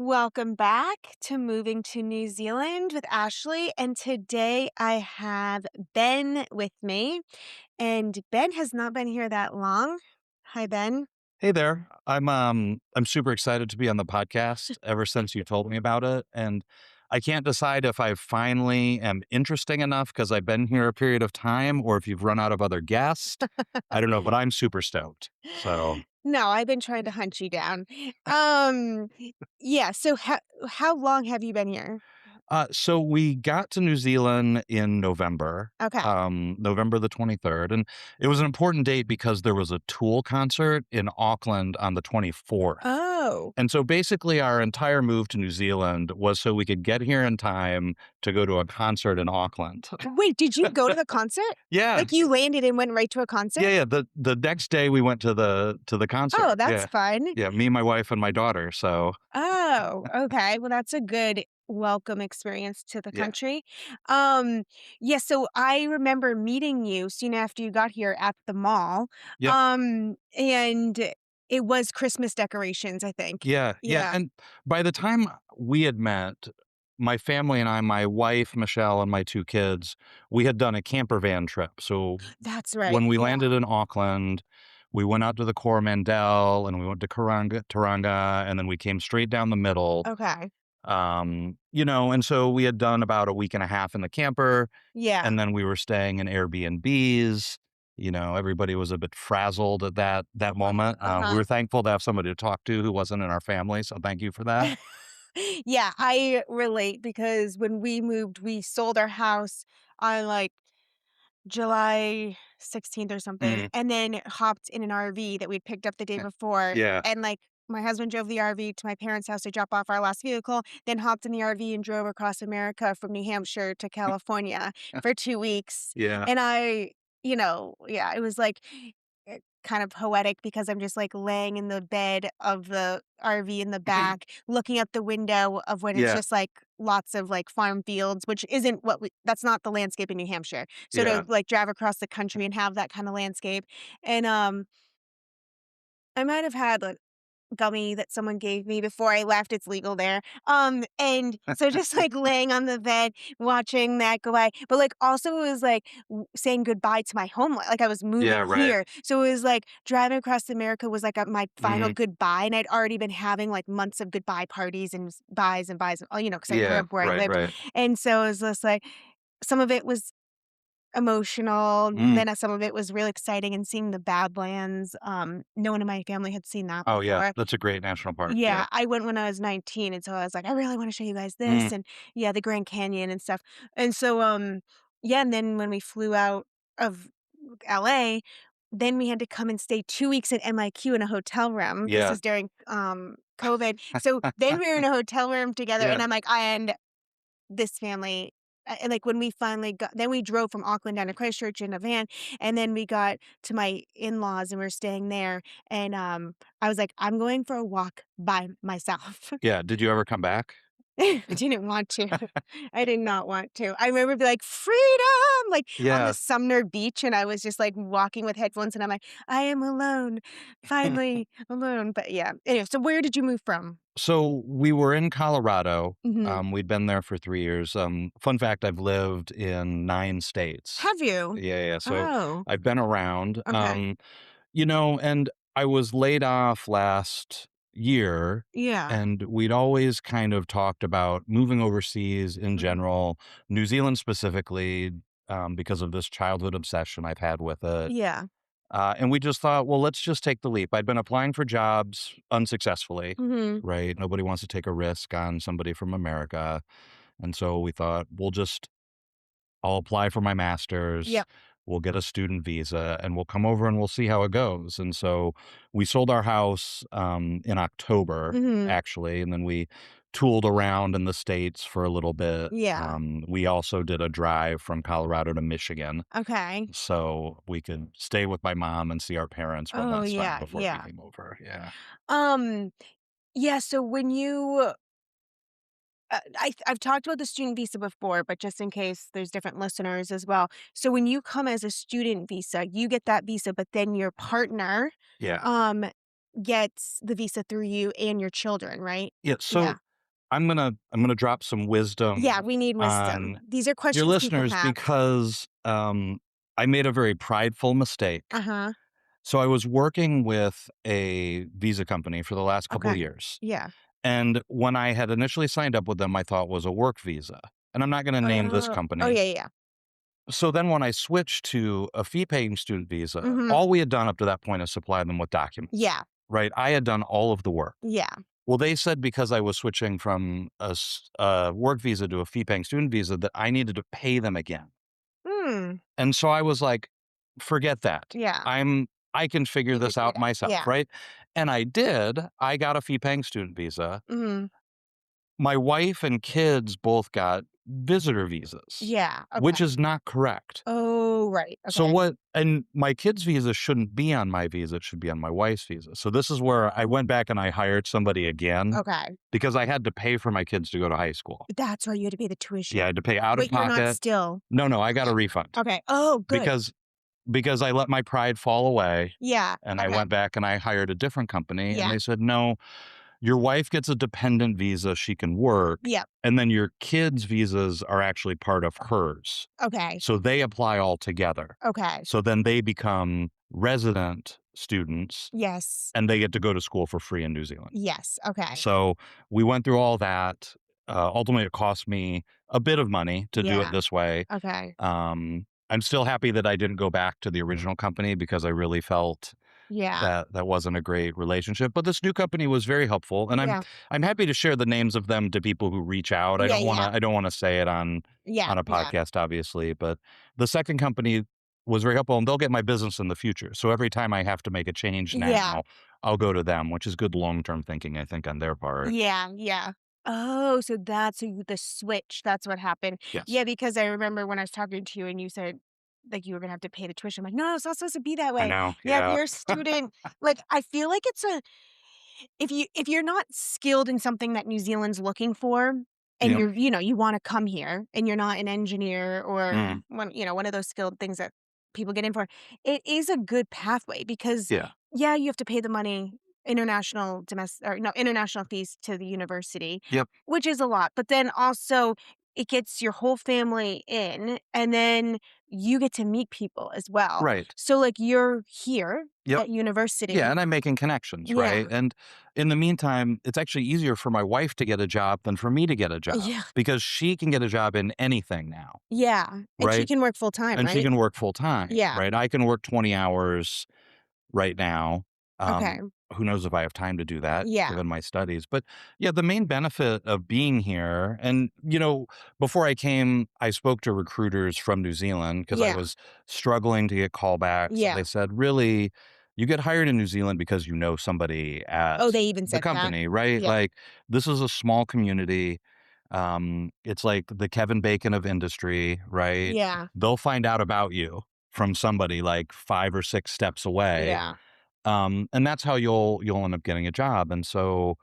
Welcome back to Moving to New Zealand with Ashley. And today I have Ben with me. And Ben has not been here that long. Hi, Ben. Hey there. I'm super excited to be on the podcast ever since you told me about it. And I can't decide if I finally am interesting enough because I've been here a period of time or if you've run out of other guests. I don't know, but I'm super stoked. So No, I've been trying to hunt you down. Um, yeah. So how long have you been here? so we got to New Zealand in November, Okay. November the 23rd. And it was an important date because there was a Tool concert in Auckland on the 24th. Oh, And so basically, our entire move to New Zealand was so we could get here in time to go to a concert in Auckland. wait, did you go to the concert? Yeah. Like you landed and went right to a concert? Yeah. The next day we went to the Oh, concert. that's Yeah. fun. Yeah. Me, my wife, and my daughter. So Oh, okay. Well, that's a good welcome experience to the yeah. country. Um, yeah, so I remember meeting you soon after you got here at the mall. Yep. And it was Christmas decorations, I think. Yeah. Yeah. Yeah. And by the time we had met, my family and I, my wife, Michelle, and my two kids, we had done a camper van trip. So That's right. when we Yeah. landed in Auckland, we went out to the Coromandel and we went to Taranga, and then we came straight down the middle. Okay. And so we had done about a week and a half in the camper, Yeah. and then we were staying in Airbnbs. Everybody was a bit frazzled at that moment. We Uh-huh. were thankful to have somebody to talk to who wasn't in our family, so thank you for that. Yeah, I relate because when we moved, we sold our house on like July 16th or something, Mm, and then hopped in an RV that we'd picked up the day before, yeah, and, like, my husband drove the RV to my parents' house to drop off our last vehicle, then hopped in the RV and drove across America from New Hampshire to California for 2 weeks, yeah, and yeah, it was, like, kind of poetic because I'm just, like, laying in the bed of the RV in the back, looking out the window of when it's yeah, just, like, lots of, like, farm fields, which isn't what we that's not the landscape in New Hampshire. So yeah, to, like, drive across the country and have that kinda landscape, and, I might have had, like, gummy that someone gave me before I left, it's legal there, and so just, like, laying on the bed, watching that go by, but, like, also it was, like, saying goodbye to my home, like, I was yeah, moving right. here, so it was, like, driving across America was, like, my final Mhm. goodbye, and I'd already been having, like, months of goodbye parties and byes and byes, because I grew Yeah, up where I right, lived, right. and so it was just, like some of it was emotional, Mm. then, some of it was really exciting and seeing the Badlands, no one in my family had seen that Oh, yeah, before. that's a great national park, yeah. Yeah, I went when I was 19, and so I was like, "I really wanna show you guys Mm, this," and yeah, the Grand Canyon and stuff, and so, yeah, and then when we flew out of LA, then we had to come and stay 2 weeks at MIQ in a hotel room. This yeah, is during, COVID, so then we were in a hotel room together, yeah, and I'm like, and this family and, like, when we finally got then we drove from Auckland down to Christchurch in a van, and then we got to my in-laws, and we are staying there, and, I was like, "I'm going for a walk by myself." yeah. Did you ever come back? I didn't want to. I did not want to. I remember being like, "Freedom!" Like, on the Yeah. Sumner beach, and I was just, like, walking with headphones, and I'm like, "I am alone, finally alone." But, yeah. Anyway, so where did you move from? So we were in Colorado. Mhm. We'd been there for 3 years. Fun fact, I've lived in 9 states. Have you? Yeah, yeah, so Oh, I've been around, okay. and I was laid off last year, Yeah. and we'd always kind of talked about moving overseas in Mhm. general, New Zealand specifically, because of this childhood obsession I've had with it. Yeah. And we just thought, well, let's just take the leap. I'd been applying for jobs unsuccessfully, Mhm. right? Nobody wants to take a risk on somebody from America. And so we thought, I'll apply for my master's, Yep. we'll get a student visa, and we'll come over and we'll see how it goes. And so we sold our house in October, Mhm. actually, and then we tooled around in the States for a little bit. Yeah. We also did a drive from Colorado to Michigan Okay. so we could stay with my mom and see our parents one Oh, last time yeah, before we yeah. came over. Yeah. Um, yeah, so when you I've talked about the student visa before, but just in case there's different listeners as well. So when you come as a student visa, you get that visa, but then your partner, Yeah. um, gets the visa through you and your children, right? Yeah. So Yeah. I'm gonna drop some Yeah, wisdom we need wisdom. on These are your questions people listeners have. because I made a very prideful mistake. Uh-huh. So I was working with a visa company for the last couple of Okay. years. Yeah. And when I had initially signed up with them, I thought was a work visa. And I'm not going to name this Oh, company. yeah, yeah. So then when I switched to a fee paying student visa, Mhm. all we had done up to that point is supply them with documents, Yeah. right? I had done all of the work. Yeah. Well, they said because I was switching from a work visa to a fee paying student visa that I needed to pay them again. Mm. And so I was like, forget that. Yeah. I can figure You could this figure out it out. myself, Yeah. right? And I did. I got a fee paying student visa. Mhm. My wife and kids both got visitor visas, Yeah. which Okay. is not correct. Oh, right. So Okay. what and my kid's visa shouldn't be on my visa, it should be on my wife's visa. So this is where I went back and I hired somebody again Okay. because I had to pay for my kids to go to high school. That's why you had to pay the Yeah, I tuition. had to pay out of But you're not pocket. still No, I got a refund okay. Oh, good. because I let my pride fall away Yeah. and I Okay. went back and I hired a different company and Yeah. they said, "No, your wife gets a dependent visa, she can work, Yep. and then your kids' visas are actually part of hers. Okay. So they apply all together. Okay. So then they become resident students Yes. and they get to go to school for free in New Zealand." Yes. Okay. So we went through all that. Ultimately, it cost me a bit of money to do it Yeah. this way. Okay. I'm still happy that I didn't go back to the original company because I really felt Yeah. that that wasn't a great relationship. But this new company was very helpful, and Yeah. I'm happy to share the names of them to people who reach out. Yeah. Yeah. I don't want to say it Yeah. on a Yeah. podcast, obviously. But the second company was very helpful, and they'll get my business in the future. So every time I have to make a change Yeah. now, I'll go to them, which is good long term thinking, I think, on their part. Yeah. Yeah. Oh, so that's the switch. That's what happened. Yes, Yeah, because I remember when I was talking to you and you said like you were gonna have to pay the tuition. I'm like, no, it's not supposed to be that I way. know. Yeah, if Yeah, you're a student, like I feel like it's a if you're not skilled in something that New Zealand's looking for and yep, you're you want to come here and you're not an engineer or mm, one of those skilled things that people get in for, it is a good pathway because yeah, yeah, you have to pay the money international domestic or no international fees to the university, yep, which is a lot, but then also it gets your whole family in and then you get to meet people as well. right, So like you're here yep. at university. Yeah, and I'm making connections, right? Yeah. And in the meantime, it's actually easier for my wife to get a job than for me to get a job Yeah. because she can get a job in anything now, Yeah, and she right? can work full time, And she right? can work full time, Yeah. right? I can work 20 hours right now. Okay. Who knows if I have time to do that Yeah. given my studies. But yeah, the main benefit of being here, and before I came, I spoke to recruiters from New Zealand because I Yeah. was struggling to get callbacks. And Yeah. they said, really, you get hired in New Zealand because you know somebody Oh, at they even the said that? company, right? Yeah. Like this is a small community. It's like the Kevin Bacon of industry, right? Yeah. They'll find out about you from somebody like 5 or 6 steps away, Yeah. and that's how you'll end up getting a job. And so,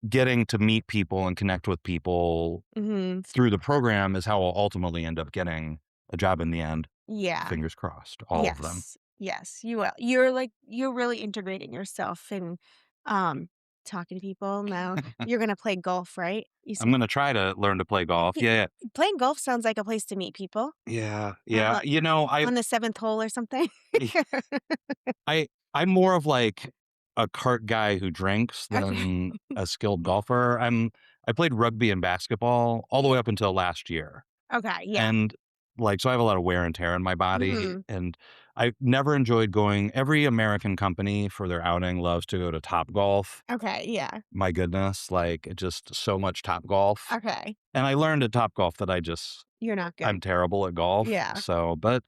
getting to meet people and connect with people Mhm. through the program is how I'll ultimately end up getting a job in the end. Yeah. Fingers crossed, all of them. Yes. Yes, you will. You're really integrating yourself and, um, talking to people now. You're gonna play golf, right? You I'm said? gonna try to learn to play golf. Y Yeah, Playing golf sounds like a place to meet people. yeah. On the 7th hole or something? I'm more of like a cart guy who drinks Okay. than a skilled golfer. I played rugby and basketball all the way up until last year. Okay, yeah. And like so I have a lot of wear and tear in my body Mhm. and I never enjoyed going. Every American company for their outing loves to go to Top Golf. Okay, yeah. My goodness, like just so much Top Golf. Okay. And I learned at Top Golf that You're not I'm good. terrible at golf. Yeah. So, but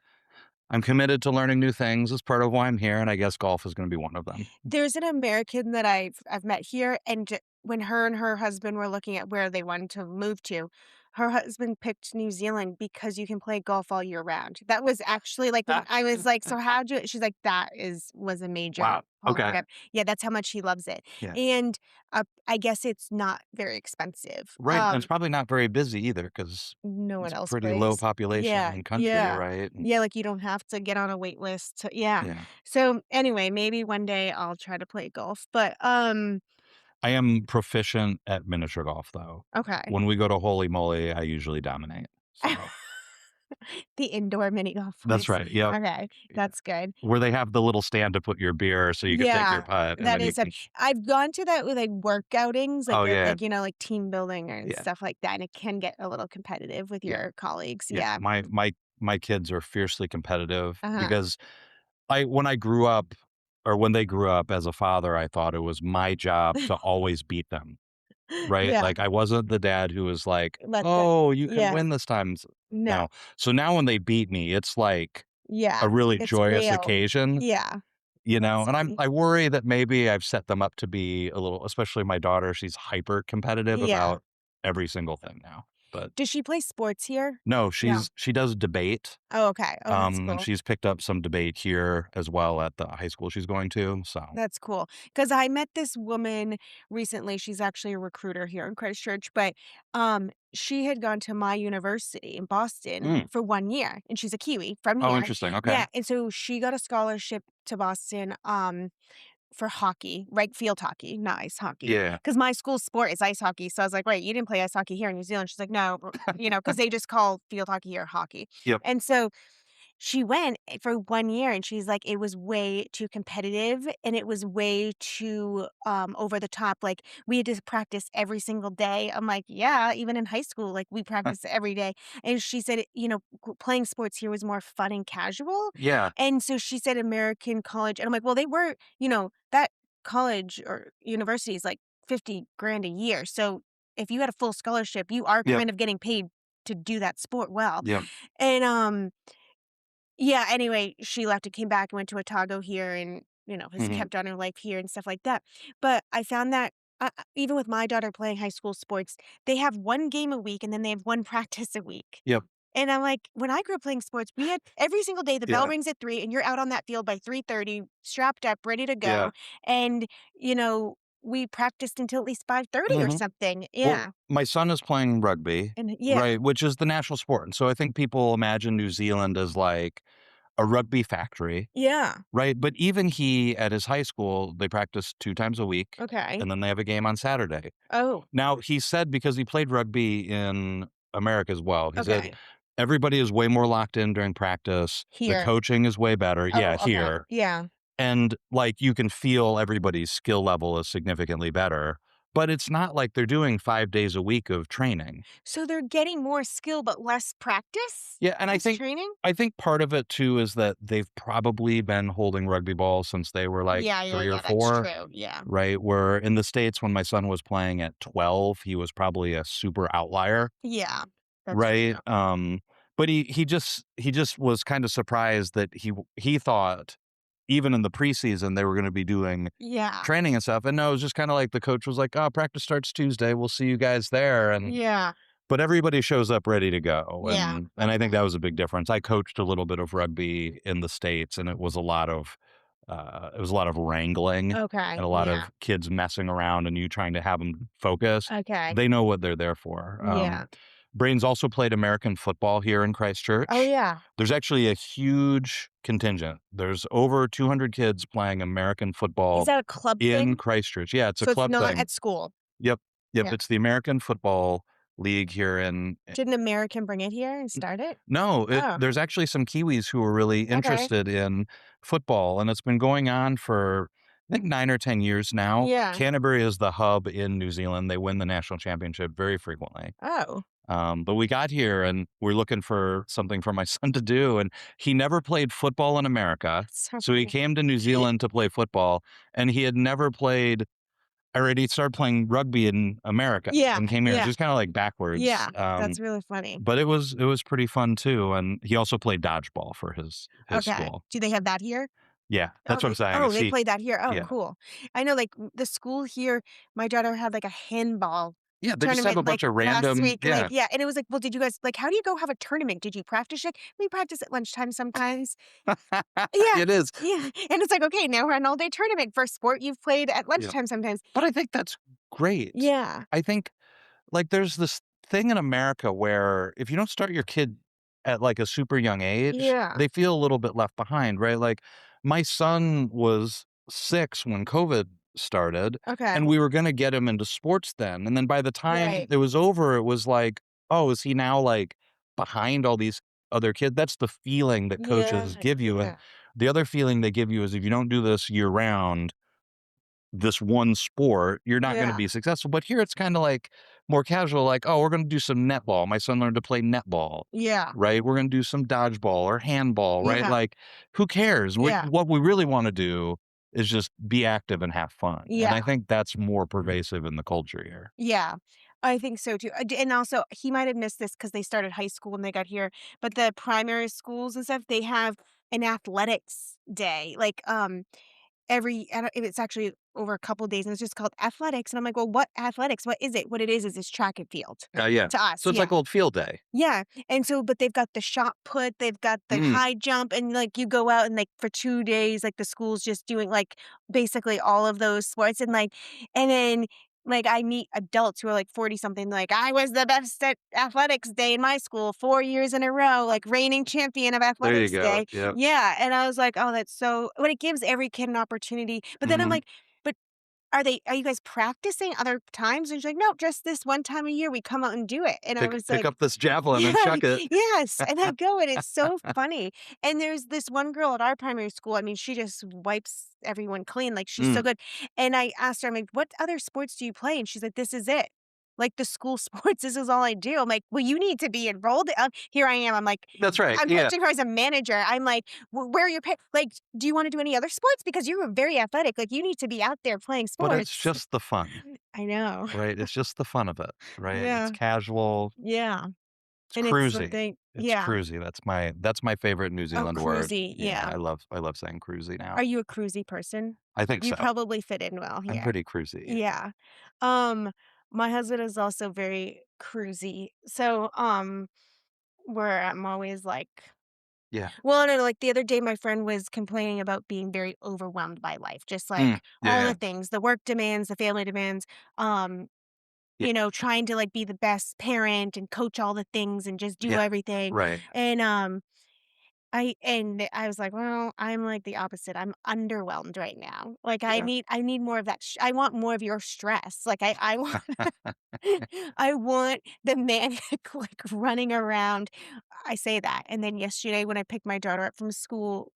I'm committed to learning new things as part of why I'm here, and I guess golf is going to be one of them. There's an American that I've met here, and when her and her husband were looking at where they wanted to move to, her husband picked New Zealand because you can play golf all year round. That was actually like when Ah, I was like, "So how'd you?" She's like, "That was a major wow. pull for Okay. him." Yeah, that's how much he loves it, Yeah. and I guess it's not very expensive. Right. And it's probably not very busy either because No one it's else pretty low plays. population Yeah, and country, yeah. right? And Yeah, like, you don't have to get on a wait list to yeah. yeah. So, anyway, maybe one day I'll try to play golf, but, I am proficient at miniature golf, though. Okay. When we go to Holy Moly, I usually dominate. So The indoor mini golf that's place. right. Yep. Okay, Yeah. that's good. Where they have the little stand to put your beer so you can take your Yeah, putt and that then you is it. can. I've gone to that with, like, work outings, Oh, yeah. like, team building and Yeah. stuff like that, and it can get a little competitive with Yeah. your colleagues, Yeah. yeah. My kids are fiercely competitive Uh-huh. because when I grew up or when they grew up as a father, I thought it was my job to always beat them. Right? Yeah, Like, I wasn't the dad who was like, let them "Oh, you can yeah, win this time." no, No. So now when they beat me, it's like a yeah, really it's joyous real. occasion, Yeah, that's and funny. I worry that maybe I've set them up to be a little, especially my daughter, she's hyper competitive Yeah. about every single thing now. But Does she play sports here? no, No. she does debate, Oh, okay. Oh, that's and cool. she's picked up some debate here as well at the high school she's going to, so. That's cool. Because I met this woman recently, she's actually a recruiter here in Christchurch, but, she had gone to my university in Boston Mm. for 1 year, and she's a Kiwi from Oh, here. interesting, okay. Yeah, and so she got a scholarship to Boston, for hockey, right? Field hockey, not ice hockey. Yeah. Because my school sport is ice hockey, so I was like, "Right, you didn't play ice hockey here in New Zealand?" She's like, "No," because they just call field hockey here hockey. Yep. And so she went for 1 year, and she's like, "It was way too competitive, and it was way too, over the top, like, we had to practice every single day." I'm like, "Yeah, even in high school, like, we practiced every day." And she said, playing sports here was more fun and casual, Yeah. and so she said American college and I'm like, "Well, they were" that college or university is, like, 50 grand a year, so if you had a full scholarship, you are Yep. kind of getting paid to do that sport well. Yep. And, yeah, anyway, she left and came back and went to Otago here and, has Mhm. kept on her life here and stuff like that. But I found that even with my daughter playing high school sports, they have 1 game a week and then they have 1 practice a week. Yep. And I'm like, when I grew up playing sports, we had every single day the bell Yeah. rings at 3 and you're out on that field by 3:30, strapped up, ready to Yeah. go. And, you know, we practiced until at least 5:30 or Mhm. something. Well, Yeah. my son is playing rugby, And yeah. right, which is the national sport, and so I think people imagine New Zealand as, like, a rugby factory, Yeah. right? But even he, at his high school, they practice 2 times a week, Okay. and then they have a game on Saturday. Oh, Now, he said because he played rugby in America as well, he said, okay. "Everybody is way more locked in during practice, the Here. coaching is way better." Oh, Yeah, okay. here. Yeah. And, like, you can feel everybody's skill level is significantly better, but it's not like they're doing 5 days a week of training. So they're getting more skill but less practice? Yeah, and Less training? I think part of it too is that they've probably been holding rugby balls since they were, like, Yeah, yeah, 3 or yeah, that's 4, true, yeah. right? Where in the States, when my son was playing at 12, he was probably a super outlier, Yeah, that's right? true. But he just was kinda surprised that he thought even in the preseason they were gonna be doing Yeah, training and stuff, and no, it was just kinda like the coach was like, "Oh, practice starts Tuesday, we'll see you guys there," and yeah, but everybody shows up ready to go, yeah, and I think okay. that was a big difference. I coached a little bit of rugby in the States, and it was a lot of wrangling Okay, and a lot yeah, of kids messing around and you trying to have them focus. okay, They know what they're there for. yeah. Brains also played American football here in Oh, Christchurch. yeah. There's actually a huge contingent. There's over 200 kids playing American Is football that a club in thing? Christchurch. Yeah, it's a So it's club not thing. at school? Yep. Yep, Yeah. it's the American Football League here in. Did an American bring it here and start it? No, Oh, there's actually some Kiwis who are really okay. interested in football, and it's been going on for, I think, 9 or 10 years now. Yeah. Canterbury is the hub in New Zealand. They win the national championship very frequently. Oh, But we got here and we're looking for something for my son to do, and he never played football in America. that's so So he funny. came to New Zealand to play football, and he had never played already started playing rugby in America Yeah, and came here. It's yeah, just kinda like backwards. yeah, that's really funny. But it was pretty fun too, and he also played dodgeball for his Okay. school. Do they have that here? Yeah, that's what I'm saying. They See, played that here? Oh, yeah. cool. I know, like, the school here, my daughter had, like, a handball Yeah, they just have a tournament, like, bunch of last random week, yeah. and it was like, "Well, did you guys like, how do you go have a tournament? Did you practice it?" "We practice at lunchtime sometimes." Yeah, It is. yeah, and it's like, "Okay, now we're an all-day tournament for a sport you've played at Yeah. lunchtime sometimes." But I think that's great. Yeah, I think, like, there's this thing in America where if you don't start your kid at, like, a super young age, yeah, they feel a little bit left behind, right? Like, my son was 6 when COVID started, Okay. and we were gonna get him into sports then, and then by the time Right. it was over, it was like, "Oh, is he now, like, behind all these other kids?" That's the feeling that Yeah. coaches give you, and Yeah. the other feeling they give you is if you don't do this year round, this one sport, you're not gonna Yeah. be successful, but here it's kinda, like, more casual, like, "Oh, we're gonna do some netball." My son learned to play netball, Yeah. right? We're gonna do some dodgeball or handball, right? Yeah. Like, who cares? Yeah. What we really wanna do is just be active and have fun, and Yeah. I think that's more pervasive in the culture here. Yeah. I think so too. And also, he might have missed this because they started high school when they got here, but the primary schools and stuff, they have an athletics day. Like, I don't it's actually over a couple days, and it's just called athletics, and I'm like, "Well, what athletics? What is it?" What it is it's track and field Yeah. to us, So it's yeah. like old field day. Yeah, and so but they've got the shot put, they've got the Mm, high jump, and, like, you go out and, like, for 2 days, like, the school's just doing, like, basically all of those sports, and then, like, I meet adults who are, like, 40 something, like, "I was the best at athletics day in my school 4 years in a row, like, reigning champion of there you athletics go, day." yep. Yeah, and I was like, "Oh, that's so" but it gives every kid an opportunity, but then I'm Mhm. like, "But are you guys practicing other times?" And she's like, "No, just this one time a year we come out and do it." And I was Pick like, up this javelin and yeah, chuck it. yes, and I go, and it's so funny, and there's this one girl at our primary school, I mean, she just wipes everyone clean, like, she's so Mm, good, and I asked her, I'm like, "What other sports do you play?" And she's like, "This is it. Like, the school sports, this is all I do." I'm like, "Well, you need to be enrolled." Here I am, I'm like that's right, I'm yeah, pitching her as a manager, I'm like, Where are your like, do you wanna do any other sports? Because you're very athletic, like, you need to be out there playing but it's sports." just the fun, I know. right? It's just the fun of it, right? It's Yeah, casual, yeah, it's and it's cruisy. something It's yeah. cruisy. That's my favorite New Oh, Zealand word. cruisy, Yeah, yeah. I love saying cruisy now. Are you a cruisy person? I think You so. probably fit in well I'm here. pretty cruisy. Yeah. Um, my husband is also very cruisy. So, where I'm always like Yeah. well, no, like the other day my friend was complaining about being very overwhelmed by life, just Mm, like yeah, all the yeah, things, the work demands, the family demands, um, yeah, trying to like be the best parent and coach all the things and just do yeah. everything. Right. And I was like, "Well, I'm like the opposite. I'm underwhelmed right now. Like Yeah. I need more of that I want more of your stress. Like I want I want the manic like running around." I say that. And then yesterday when I picked my daughter up from school,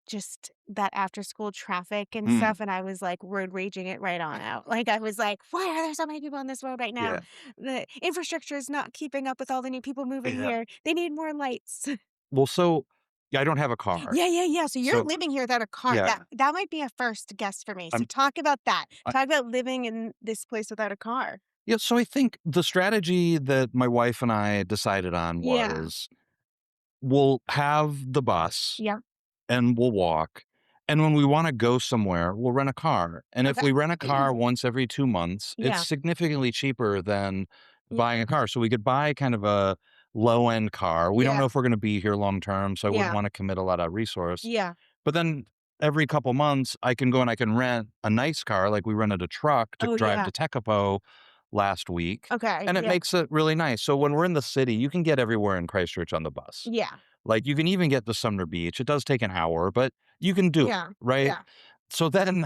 just that after school traffic and Mm, stuff, and I was like road raging it right on out. Like I was like, "Why are there so many people on this road right now? yeah, The infrastructure is not keeping up with all the new people moving yeah. here. They need more lights." Well, so yeah, I don't have a car. Yeah, yeah, yeah. So you're So, living here without a car. yeah, That might be a first guess for me. So I'm talk about that. I Talk about living in this place without a car. yeah, so I think the strategy that my wife and I decided on Yeah. was we'll have the bus Yeah. and we'll walk. And when we want to go somewhere, we'll rent a car. And if Okay. we rent a car once every 2 months, it's Yeah. significantly cheaper than Yeah. buying a car. So we could buy kind of a low end car. We don't know Yeah. if we're going to be here long term. So I wouldn't Yeah. want to commit a lot of resource. Yeah. But then every couple months, I can go and I can rent a nice car. Like we rented a truck to Oh drive yeah. to Tekapo last week. Okay. And it Yeah. makes it really nice. So when we're in the city, you can get everywhere in Christchurch on the bus. Yeah. Like, you can even get to Sumner Beach. It does take an hour, but you can do it, Yeah. right? Yeah. So then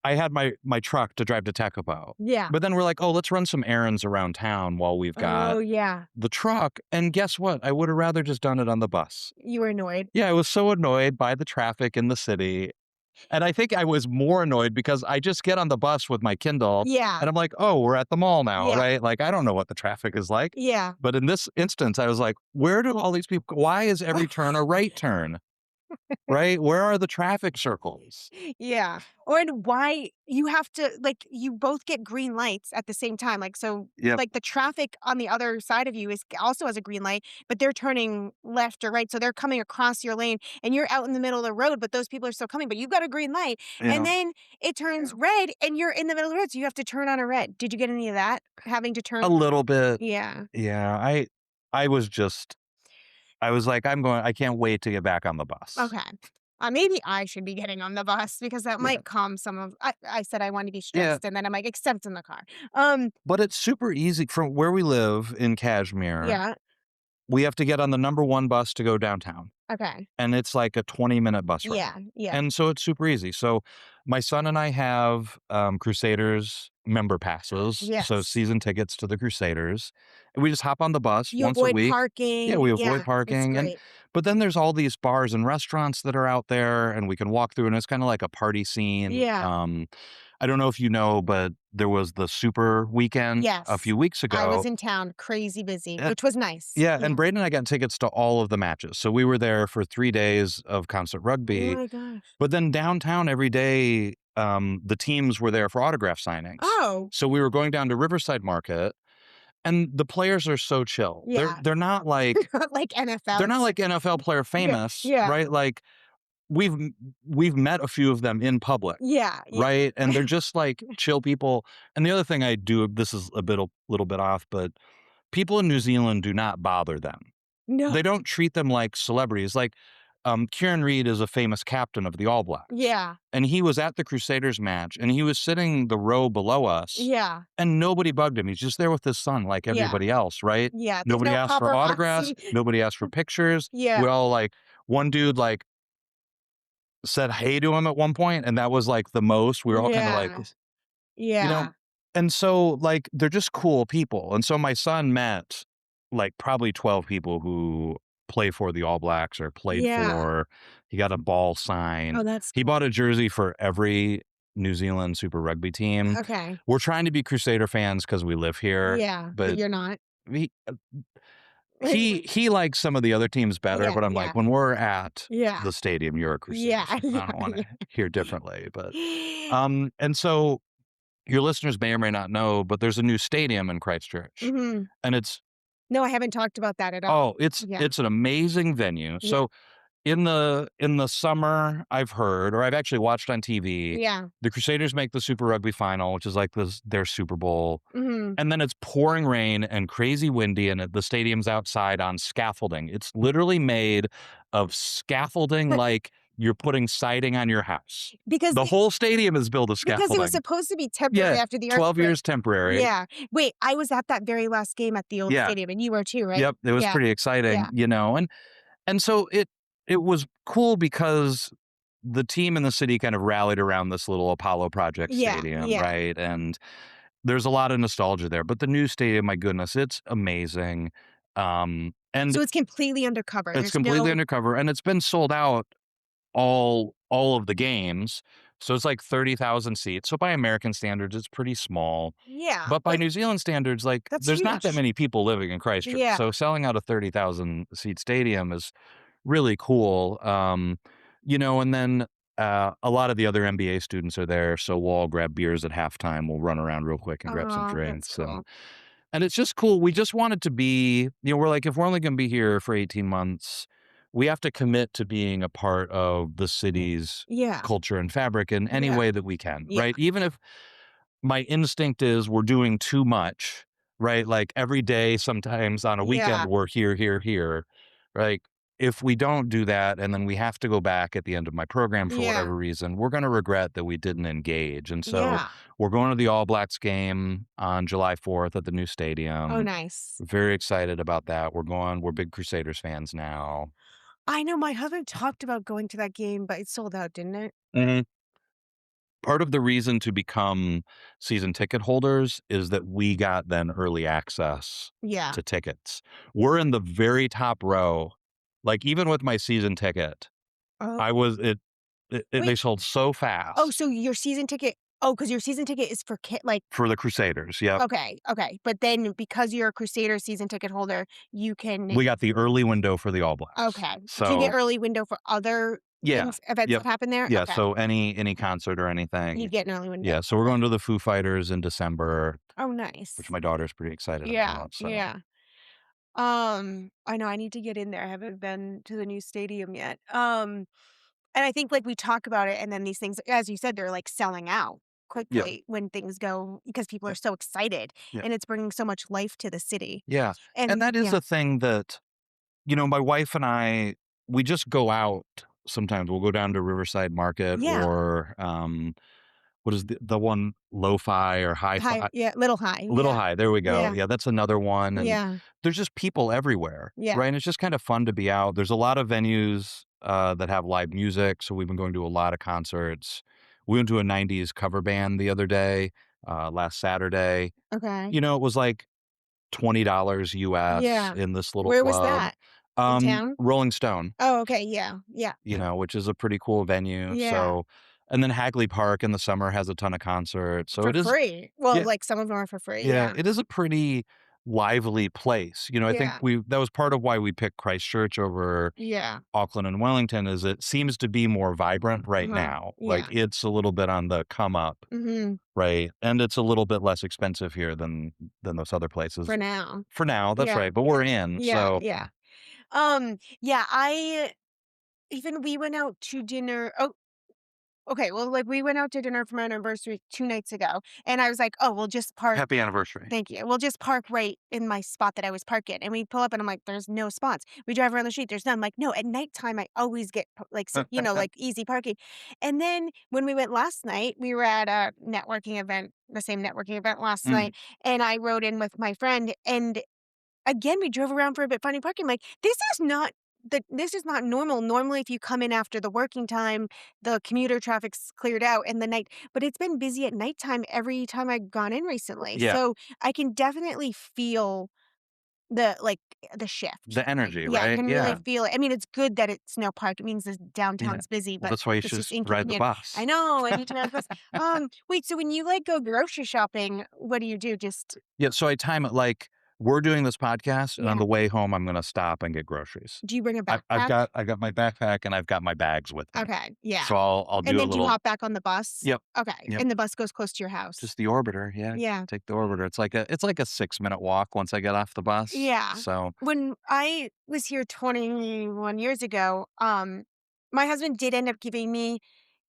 I had my truck to drive to Tekapo. Yeah. But then we're like, "Oh, let's run some errands around town while we've Oh got yeah. the truck." And guess what? I would have rather just done it on the bus. You were annoyed. Yeah, I was so annoyed by the traffic in the city. And I think I was more annoyed because I just get on the bus with my Kindle Yeah. and I'm like, "Oh, we're at the mall now," Yeah. right? Like, I don't know what the traffic is like. Yeah. But in this instance, I was like, "Where do all these people why is every turn a right turn?" Right? Where are the traffic circles? Yeah. Or and why you have to like you both get green lights at the same time. Like so Yep. like the traffic on the other side of you is also has a green light, but they're turning left or right. So they're coming across your lane and you're out in the middle of the road, but those people are still coming, but you've got a green light. And Yeah. then it turns red and you're in the middle of the road. So you have to turn on a red. Did you get any of that? Having to A turn little bit. Yeah. Yeah, I was just I was like, I can't wait to get back on the bus." Okay. Maybe I should be getting on the bus because that Yeah. might calm some of I said I want to be Yeah, stressed and then I'm like, except in the car. Um, but it's super easy from where we live in Kashmir. yeah. we have to get on the number 1 bus to go downtown, Okay. and it's like a 20-minute bus ride, Yeah, yeah. and so it's super easy. So my son and I have, Crusaders member passes, so Yes. season tickets to the Crusaders, and we just hop on the bus You once a avoid week. Yeah, parking. we avoid Yeah, it's parking, and great. but then there's all these bars and restaurants that are out there, and we can walk through, and it's kinda like a party scene. Yeah. I don't know if you know, but there was the Super Weekend a Yes. few weeks I was ago. in town, crazy busy, Uh, which was nice. yeah, and Yeah. Braden and I got tickets to all of the matches, so we were there for 3 days of concert Oh rugby, my gosh. but then downtown every day, the teams were there for autograph signings. Oh, So we were going down to Riverside Market, and the players are so chill. yeah. Like They're NFL. not like NFL player Yeah, famous, yeah, right? Like, we've m we've met a few of them in public, yeah, yeah. right? And they're just, like, chill people. And the other thing I do, this is little bit off, but people in New Zealand do not bother them. No. They don't treat them like celebrities. Like, Kieran Reid is a famous captain of the All Blacks, Yeah, and he was at the Crusaders match, and he was sitting the row below us, yeah, and nobody bugged him. He's just there with his son like yeah, everybody else, right? yeah. There's Nobody no asked for autographs, paparazzi. nobody asked for pictures. Yeah, We all, like, one dude, like, said hey to him at one point, and that was, like, the most. We were all kinda like, yeah, you know? yeah, And so, like, they're just cool people, and so my son met, like, probably 12 people who play for the All Blacks or played yeah. for. He got a ball signed. Oh, that's He bought a jersey for every New Zealand Super Rugby team. okay. We're trying to be Crusader fans because we live here, Yeah, but but you're not. he he likes some of the other teams better, Yeah, but I'm yeah, like, "When we're at yeah, the stadium, you're a Crusaders yeah, fan. I yeah, don't wanna hear differently," but, yeah. and so your listeners may or may not know, but there's a new stadium in Christchurch, Mhm. and it's No, I haven't talked about that at all. oh, Yeah, it's an amazing venue. yeah, So in the summer, I've heard, or I've actually watched on TV, yeah. the Crusaders make the Super Rugby final, which is like their Super Bowl, Mhm. and then it's pouring rain and crazy windy, and the stadium's outside on scaffolding. It's literally made of scaffolding, But like you're putting siding on your house. because The it whole stadium is built of because it was scaffolding. supposed to be temporary Yeah, after the 12 earthquake. years temporary. Yeah. Wait, I was at that very last game at the old Yeah. stadium, and you were too, right? Yep, it was Yeah, pretty exciting, yeah, and so it was cool because the team in the city kind of rallied around this little Apollo project yeah, stadium, yeah. right? And there's a lot of nostalgia there, but the new stadium, my goodness, it's amazing. And So it's completely undercover. it's There's completely no undercover, and it's been sold out all of the games. So it's like 30,000 seats. So by American standards, it's pretty small. yeah, But by but New Zealand standards, like that's there's not that huge. many people living in Christchurch. Yeah. So selling out a 30,000 seat stadium is really cool. And then a lot of the other MBA students are there, so we'll all grab beers at halftime. We'll run around real quick and grab some Oh, that's drinks, cool. and it's just cool. We just wanted to be, we're like, if we're only going to be here for 18 months, we have to commit to being a part of the city's Yeah, culture and fabric in any yeah, way that we can, yeah, right? Even if my instinct is we're doing too much, right? Like every day, sometimes on a weekend, yeah, we're here, here, here. Like if we don't do that and then we have to go back at the end of my program for yeah, whatever reason, we're going to regret that we didn't engage. And so yeah. we're going to the All Blacks game on July 4th at the new Oh, stadium. nice. Very excited about that. We're big Crusaders fans now. I know my husband talked about going to that game, but it sold out, didn't it? Mhm. Part of the reason to become season ticket holders is that we got then early access Yeah. to tickets. We're in the very top row. Like, even with my season ticket, Oh, I was they wait. sold so Oh, fast so your season ticket because your season ticket is for like for the Crusaders. Yep. okay, okay. But then because you're a Crusader season ticket holder, you can We got the early window for the All Blacks. okay. Do you get So, early window for other yeah. things, events Yep. that happen there? Yeah, Okay. so any concert or You anything. get an early window. Yeah, so we're going to the Foo Fighters in December, Oh, which nice. my daughter's pretty excited Yeah, about, so yeah. I know I need to get in there. I haven't been to the new stadium yet. And I think like we talk about it and then these things, as you said, they're like selling out yeah. quickly when things go because people are so excited Yeah. and it's bringing so much life to the city. Yeah, and And that is yeah. a thing that, my wife and I, we just go out sometimes. We'll go down to Riverside Market Yeah. or, what is the one, Lo-Fi or High Hi-Fi? yeah, Little High. Little Yeah. High, there we go. Yeah. Yeah, that's another one, and Yeah. there's just people everywhere, Yeah. right? And it's just kind of fun to be out. There's a lot of venues that have live music, so we've been going to a lot of concerts. We went to a '90s cover band the other day, last Saturday. Okay. You know, it was like $20 US Yeah. in this little Where was club. that? In town? Rolling Stone, Oh, okay. Yeah. Yeah. which is a pretty cool venue. Yeah. So, and then Hagley Park in the summer has a ton of concerts. So For it is, free. Well, yeah, like some of them are for free. yeah, Yeah. it is a pretty lively place. I think Yeah. that was part of why we picked Christchurch over Yeah. Auckland and Wellington is it seems to be more vibrant right Uh-huh. now. Like Yeah. it's a little bit on the come up, Mhm. right? And it's a little bit less expensive here than those other For places. now. For now, that's Yeah. right. But we're Yeah. in. Yeah. So Yeah. Yeah, I even we went out to dinner. Oh, okay. Well, like we went out to dinner for my anniversary 2 nights ago, and I was like, "Oh, we'll just park." happy anniversary. Thank you. We'll just park right in my spot that I was parked in. And we pull up and I'm like, there's no spots. We drive around the street, there's none. I'm like, no, at nighttime, I always get like, like easy parking. And then when we went last night, we were at a networking event, the same networking event last Mm, night. And I rode in with my friend. And again, we drove around for a bit finding parking. Like, this is not normal. Normally, if you come in after the working time, the commuter traffic's cleared out in the night. But it's been busy at nighttime every time I've gone in recently. yeah, So I can definitely feel the shift. the energy, Yeah, I right? can really Yeah, feel it. I mean, it's good that it's no park. It means the yeah. downtown's busy, Well, but that's why you it's should just just ride the inconvenient. I bus. know. I need to ride the bus. Wait. So when you like go grocery shopping, what do you do? Just Yeah, so I time it like we're doing this podcast, and on yeah. the way home, I'm gonna stop and get groceries. Do you bring a I've backpack? got my backpack and I've got my bags with me. Okay. Yeah. So I'll And do a then do you little. hop back on the bus? Yep, Okay, yep. and the bus goes close to your house? Just the orbiter, yeah. Yeah. Take the orbiter. It's like a 6-minute walk once I get off the bus. Yeah. So When I was here 21 years ago, my husband did end up giving me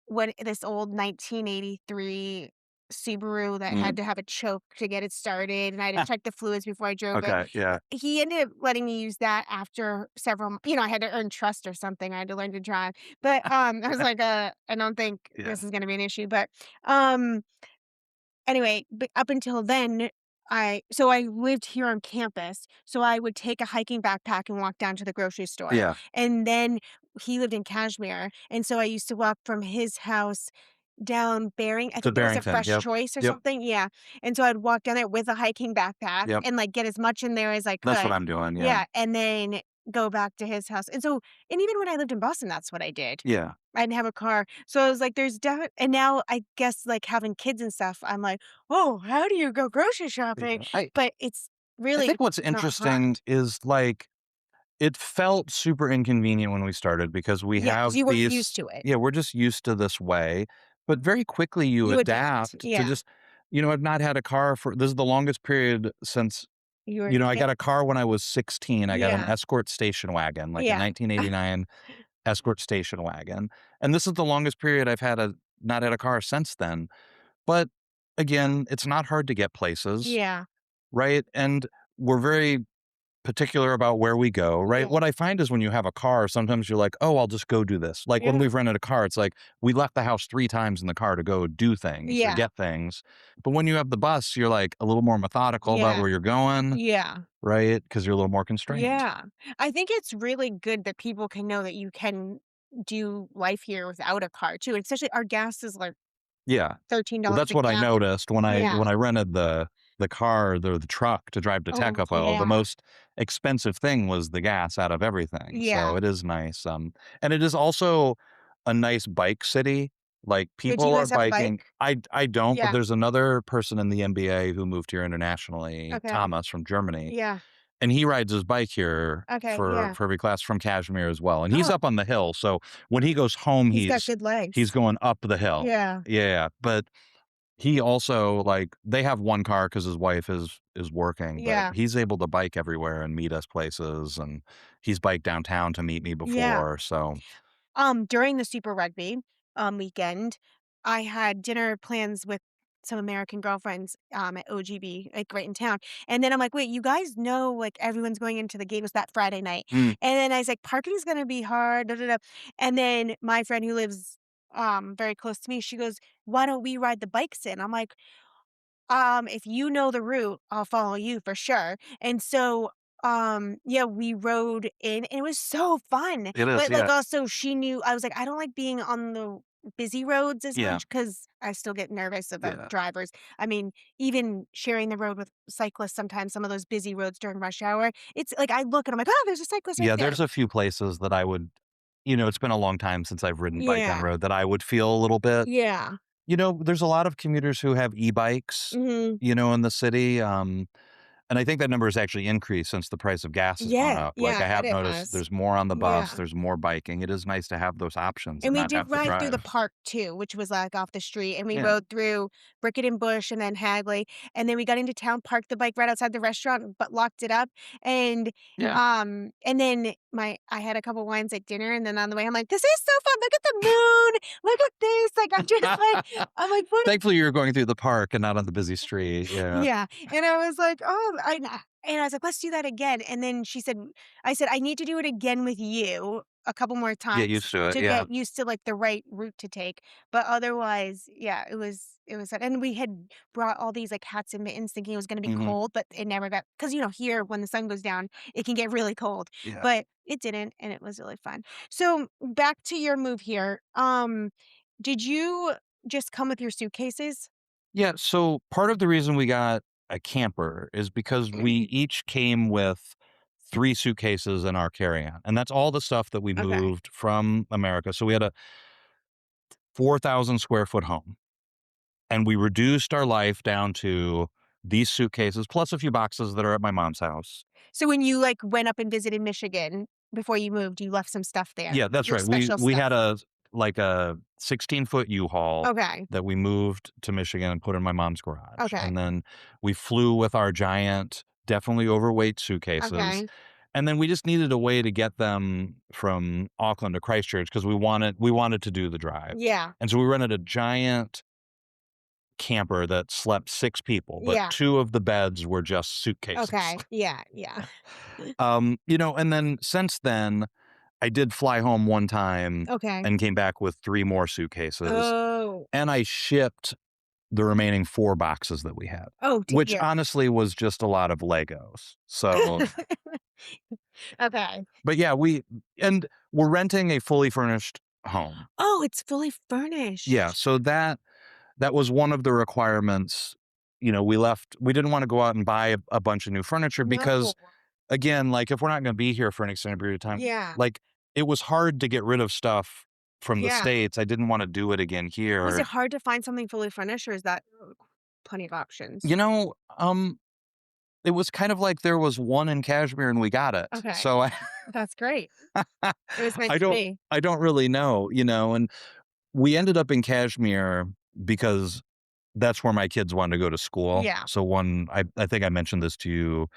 what this old 1983 Subaru that mm, had to have a choke to get it started, and I had to check the fluids before I drove it. okay, yeah, He ended up letting me use that after several I had to earn trust or something. I had to learn to drive. But, I was like, I don't think yeah, this is gonna be an issue." But, um anyway, but up until then, I lived here on campus, so I would take a hiking backpack and walk down to the grocery store. yeah. And then he lived in Kashmir, and so I used to walk from his house down Bering I To think it was a Barrington. Fresh Yep, Choice or yep, something, yeah. And so I'd walk down there with a hiking backpack yep. and, like, get as much in there as I That's what could. I'm doing. Yeah, Yeah, and then go back to his house. And even when I lived in Boston, that's what I did. yeah, I didn't have a car. So I was like, there's definitely, and now I guess like having kids and stuff, I'm like, oh, how do you go grocery shopping? yeah. But it's I really think what's not hard. interesting is like it felt super inconvenient when we started because we Yeah, because have you weren't used these. to it. Yeah, we're just used to this way, but very quickly you You adapt. adapt to Yeah. just. I've not had a car for this is the longest period since. You were I yeah. got a car when I was 16. I got an Yeah. Escort station wagon, like a Yeah. 1989 Escort station wagon, and this is the longest period I've had a not had a car since then. But again, it's not hard to get places, Yeah. right? And we're very particular about where we go, right? Yeah. What I find is when you have a car, sometimes you're like, "Oh, I'll just go do this." Like when Yeah. we've rented a car, it's like we left the house 3 times in the car to go do things or Yeah. get things. But when you have the bus, you're like a little more methodical about Yeah. where you're going, Yeah. right? Because 'Cause you're a little more constrained. Yeah. I think it's really good that people can know that you can do life here without a car too. Especially our gas is like Yeah. Well, $13 that's a what I gallon. noticed when I Yeah. when I rented the car, the truck to drive to Oh, Tekapo. The yeah. most expensive thing was the gas out of everything, so Yeah. it is nice, and it is also a nice bike city, like, Did you people are guys have a bike? biking. I don't, but Yeah. there's another person in the NBA who moved here internationally, Okay. Thomas from Germany, Yeah. and he rides his bike here Okay, for yeah. every class from Kashmir as well, and he's Oh, up on the hill, so when he goes home, he's got he's good he's legs. going up the hill. Yeah. Yeah, but he also, like they have 1 car because his wife is working, but Yeah. he's able to bike everywhere and meet us places, and he's biked downtown to meet me Yeah. before, so During the Super Rugby, weekend, I had dinner plans with some American girlfriends, at OGB, like, right in town, and then I'm like, "Wait, you guys know, like, everyone's going into the game." It was that Friday night, mm, and then I was like, "Parking's gonna be hard, da, da, da," and then my friend who lives, very close to me, she goes, "Why don't we ride the bikes in?" I'm like, if you know the route, I'll follow you for sure." And so Yeah, we rode in and it was so fun. It is, But, like, yeah. also she knew I was like, "I don't like being on the busy roads as Yeah, much because I still get nervous about yeah. drivers. I mean, even sharing the road with cyclists sometimes, some of those busy roads during rush hour, it's like, I look and I'm like, "Oh, there's a cyclist right Yeah, there." there's a few places that I would it's been a long time since I've ridden bike on Yeah. road that I would feel a little bit Yeah. there's a lot of commuters who have e-bikes, Mhm. in the city, and I think that number has actually increased since the price of gas has gone Yeah, up. Like, yeah, I I bet have it noticed has. there's more on the bus, Yeah. there's more biking. It is nice to have those options And and we not did have to ride through the drive. park too, which was, like, off the street, and we Yeah, rode through Bricket and Bush and then Hagley, and then we got into town, parked the bike right outside the restaurant, but locked it up, yeah. and then I had a couple wines at dinner, and then on the way, I'm like, "This is so fun, look at the moon, look at this," like, I'm just like I'm like, "What." Thankfully, you're going through the park and not on the busy street, yeah. Yeah, and I was like, "Oh," and I was like, "Let's do that again," and then I said, "I need to do it again with you a couple more Get times used to it, to yeah. get used to, like, the right route to take," but otherwise, yeah, it was and we had brought all these, like, hats and mittens thinking it was gonna be Mhm, cold, but it never got because here, when the sun goes down, it can get really cold, yeah. but it didn't, and it was really fun. So, back to your move here, did you just come with your suitcases? Yeah, so part of the reason we got a camper is because we each came with 3 suitcases in our carry-on, and that's all the stuff that we Okay. moved from America. So we had a 4,000 square foot home, and we reduced our life down to these suitcases plus a few boxes that are at my mom's house. So when you, like, went up and visited Michigan before you moved, you left some stuff there, Yeah, that's your right. We special we stuff. had a 16-foot U-Haul Okay, that we moved to Michigan and put in my mom's garage, okay, and then we flew with our giant, definitely overweight suitcases, okay. and then we just needed a way to get them from Auckland to Christchurch because we wanted to do the drive, Yeah, and so we rented a giant camper that slept 6 people, but yeah, 2 of the beds were just suitcases. okay, yeah, yeah. And then since then, I did fly home one time Okay. and came back with 3 more suitcases, Oh. and I shipped the remaining 4 boxes that we had, Oh, which dear. honestly was just a lot of Legos. So Okay. but yeah, we're renting a fully furnished home. Oh, it's fully Yeah, furnished. so that was one of the requirements. We didn't wanna go out and buy a bunch of new furniture No. because, again, like, if we're not gonna be here for an extended period of time, Yeah, like, it was hard to get rid of stuff from the yeah. States. I didn't wanna do it again Was here. it hard to find something fully furnished, or is that plenty of options? You know, um, it was kind of like there was one in Kashmir and we got it. Okay, So I that's great. It was meant I to don't be. I don't really know, and we ended up in Kashmir because that's where my kids wanted to go to school. Yeah, So I think I mentioned this to you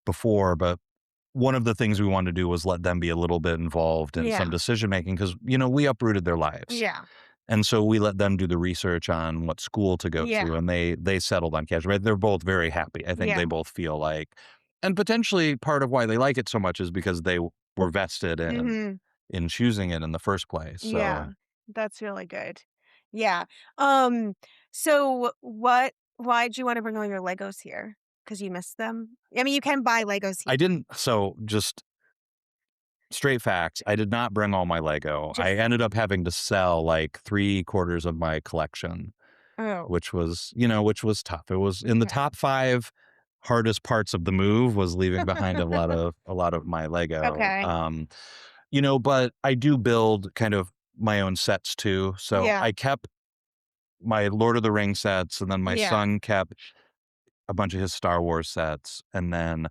before, but one of the things we wanted to do was let them be a little bit involved in some yeah, decision making because, we uprooted their lives. yeah, And so we let them do the research on what school to go yeah, to, and they settled on Kashmir. They're both very happy. I think yeah. they both feel like, and potentially part of why they like it so much is because they were vested Mhm. in choosing it in the first place. Yeah, So that's really good. Yeah. So why'd you wanna bring all your Legos here? Because you miss them? I mean, you can buy Legos here. I didn't. So just straight facts. I did not bring all my Lego. I Just ended up having to sell like 3 quarters of my collection, oh, which was tough. It was in the okay. top 5 hardest parts of the move was leaving behind a lot of my Lego. Okay. But I do build kind of my own sets too. So Yeah, I kept my Lord of the Rings sets, and then my yeah. son kept a bunch of his Star Wars sets, and then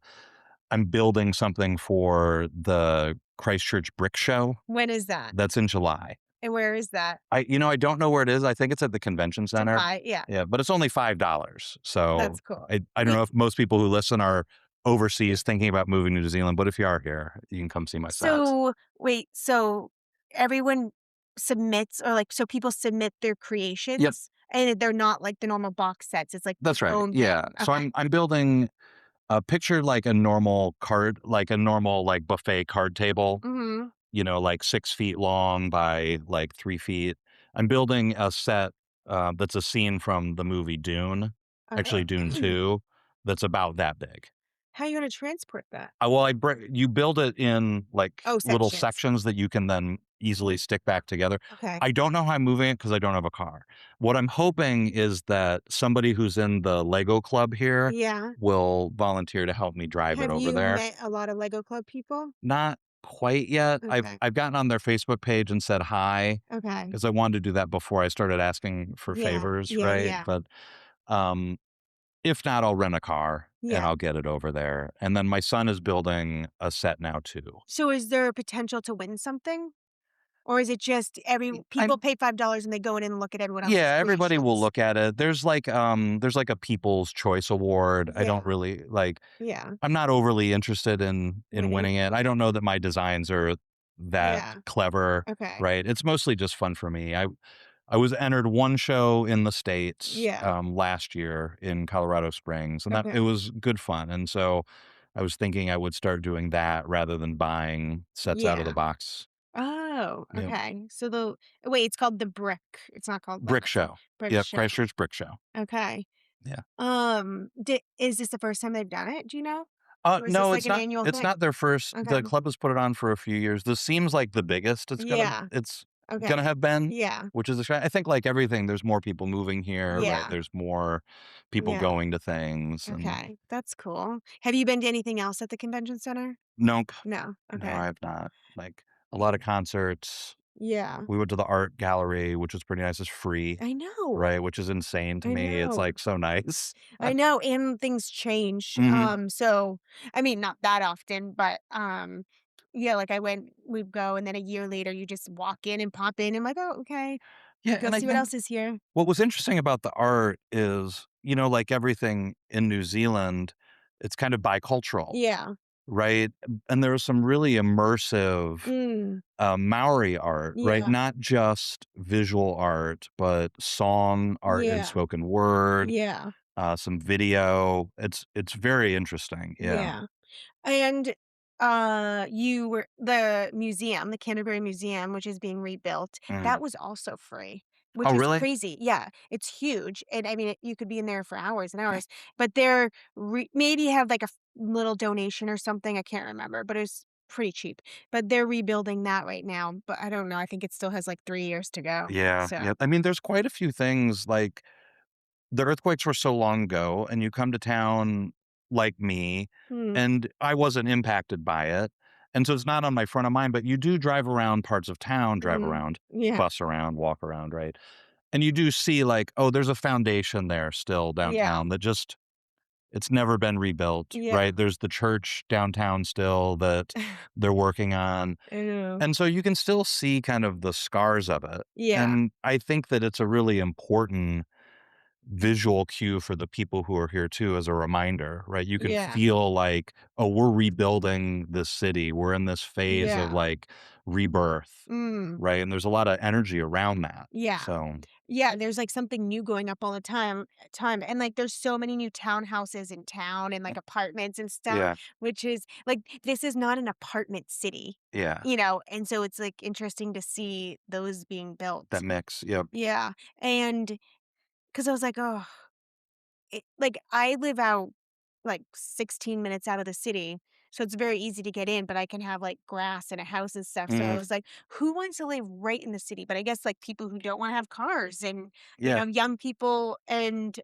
I'm building something for the Christchurch Brick Show When is that? that's in July. And where is that? I don't know where it is. I think it's at the convention To center. buy? Yeah, Yeah, but it's only $5. So that's cool. I don't We know if most people who listen are overseas thinking about moving to New Zealand, but if you are here, you can come see my sets. so wait, so everyone submits or, like so people submit their Yep, creations, and they're not like the normal box sets, it's like that's its right. own Yeah. thing? So Okay. I'm building a picture like a normal card, like a normal like buffet card table, Mhm. like 6 feet long by like 3 feet. I'm building a set that's a scene from the movie Dune, actually Okay. Dune 2, that's about that big. How are you gonna transport that? Well, you build it in, like, Oh, little sections. sections that you can then easily stick back together. Okay. I don't know how I'm moving it because I don't have a car. What I'm hoping is that somebody who's in the Lego club here Yeah. will volunteer to help me drive it Have over you there. met a lot of Lego Club people? Not quite yet. I've Okay. I've gotten on their Facebook page and said hi Okay. because I wanted to do that before I started asking for Yeah. favors, Yeah, right? yeah. But, um, if not, I'll rent a car and Yeah. I'll get it over there. And then my son is building a set now too. So is there a potential to win something? Or is it just every I'm people pay $5 and they go in and look at everyone else's Yeah, everybody will creations? look at it. There's like a People's Choice Award. I don't Yeah. really like Yeah. I'm not overly interested in Winning. winning it. I don't know that my designs are that Yeah. clever, Okay. right? It's mostly just fun for me. I was entered one show in the States, Yeah. last year in Colorado Springs, and that it Okay. was good fun, and so I was thinking I would start doing that rather than buying sets out of the Yeah. box. Oh, Yep. okay. So the wait, it's called the Brick. It's not called that. Brick It's a show. Brick Yep, Show. Christchurch Brick Show. Okay. Yeah. Is this the first time they've done it? Do you know? Or is this No, like an annual it's thing? not their first. Okay. The club has put it on for a few years. This seems like the biggest Yeah. it's gonna Okay. have been, Yeah. which is a shame. I think like everything, there's more people moving here, right? Yeah. There's more people Yeah. going to things and Okay. That's cool. Have you been to anything else at the convention center? nope. No. No, Okay. I have not. Like a lot of concerts. Yeah. We went to the art gallery, which was pretty nice. It's free, I know. right? Which is insane to I me. It's know. like so nice. I know, and things change. Hmm. So I mean, not that often, but yeah, like we'd go, and then a year later, you just walk in and pop in. And I'm like, oh, okay, Yeah, go and I see what think else is here. what was interesting about the art is, like everything in New Zealand, it's kind of bicultural, Yeah. right? And there was some really immersive Mm. Maori art, right? Yeah. Not just visual art, but song, art and Yeah. spoken word, Yeah. some video. It's very interesting. Yeah. Yeah. And, you were the museum, the Canterbury Museum, which is being rebuilt, that Mm. was also free, which Oh, is really? crazy. Yeah, it's huge, and I mean, you could be in there for hours and hours, but they're maybe have, like, a little donation or something, I can't remember, but it's pretty cheap, but they're rebuilding that right now, but I don't know, I think it still has, like, 3 years to go, Yeah. so. Yeah. I mean, there's quite a few things like the earthquakes were so long ago, and you come to town like me, Mm, and I wasn't impacted by it. And so it's not on my front of mind, but you do drive around parts of town, drive mhm. around, Yeah, bus around, walk around, right? And you do see like, oh, there's a foundation there still yeah, downtown that just it's never been rebuilt, yeah. right? There's the church downtown still that they're working on. I know. And so you can still see kind of the scars of it. Yeah, And I think that it's a really important visual cue for the people who are here too as a reminder, right? You can yeah, feel like, oh, we're rebuilding this city. We're in this phase of yeah. like rebirth, Mm. right? And there's a lot of energy around that. Yeah. So, Yeah, there's, like, something new going up all the time, and, like, there's so many new townhouses in town and, like, apartments and stuff, yeah, which is like, this is not an apartment city, yeah, and so it's, like, interesting to see those being that built. mix. Yep. Yeah, and because I was like, "Oh," like, I live out, like, 16 minutes out of the city, so it's very easy to get in, but I can have, like, grass and a house and stuff, so I Hmm. was like, "Who wants to live right in the city?" But I guess, like, people who don't wanna have cars and, Yeah, young people and,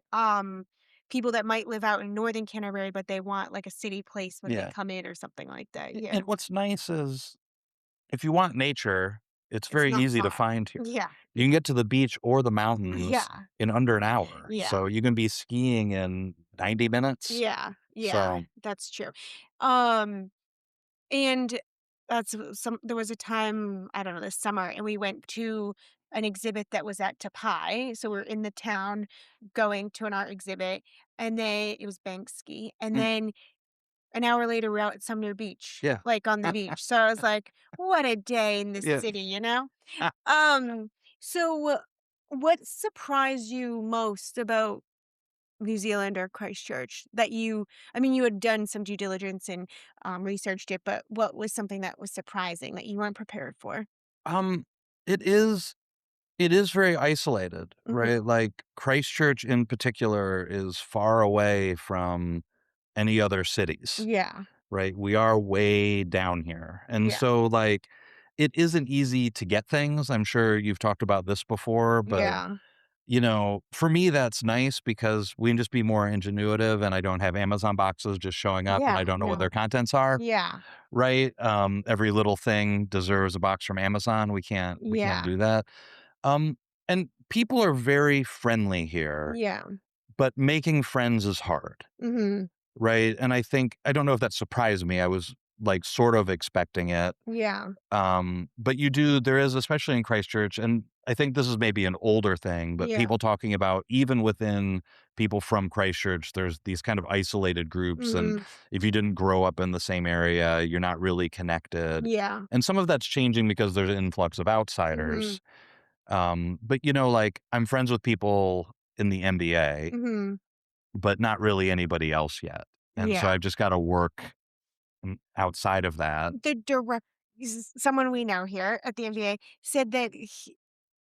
people that might live out in Northern Canterbury, but they want, like, a city place when they yeah. come in or something like that, yeah. And what's nice is if you want nature, it's It's very not easy to far. find here. Yeah. You can get to the beach or the mountains Yeah. in under an hour. Yeah. So you can be skiing in 90 minutes. Yeah. Yeah. So, That's true. Um And that's there was a time, I don't know, this summer, and we went to an exhibit that was at Tapai. So we're in the town going to an art exhibit, and then it was Banksy. And mm, then an hour later, we're out at Sumner Beach, yeah. like on the beach. So I was like, what a day in the Yeah. city? Um, so what surprised you most about New Zealand or Christchurch that I mean, you had done some due diligence and, researched it, but what was something that was surprising that you weren't prepared for? Um, it is it is very isolated, Mhm. right? Like Christchurch in particular is far away from any other cities, Yeah. right? We are way down here. And Yeah. so, like, it isn't easy to get things. I'm sure you've talked about this before, but, Yeah. for me, that's nice because we can just be more ingenuitive and I don't have Amazon boxes just showing up and Yeah. I don't know what their No. contents are, Yeah. right? Every little thing deserves a box from Amazon. We can't Yeah. do that. Um, and people are very friendly here, Yeah. but making friends is hard. Mhm. Right, and I don't know if that surprised me, I was, like, sort of expecting it, Yeah. but there is, especially in Christchurch, and I think this is maybe an older thing, but Yeah. people talking about even within people from Christchurch, there's these kind of isolated groups, and Mhm. if you didn't grow up in the same area, you're not really connected, Yeah. and some of that's changing because there's an influx of Mhm. outsiders, but, like, I'm friends with people in the NBA, Mhm. but not really anybody else yet. And so Yeah. I've just gotta work outside of that. The direct someone we know here at the MBA said that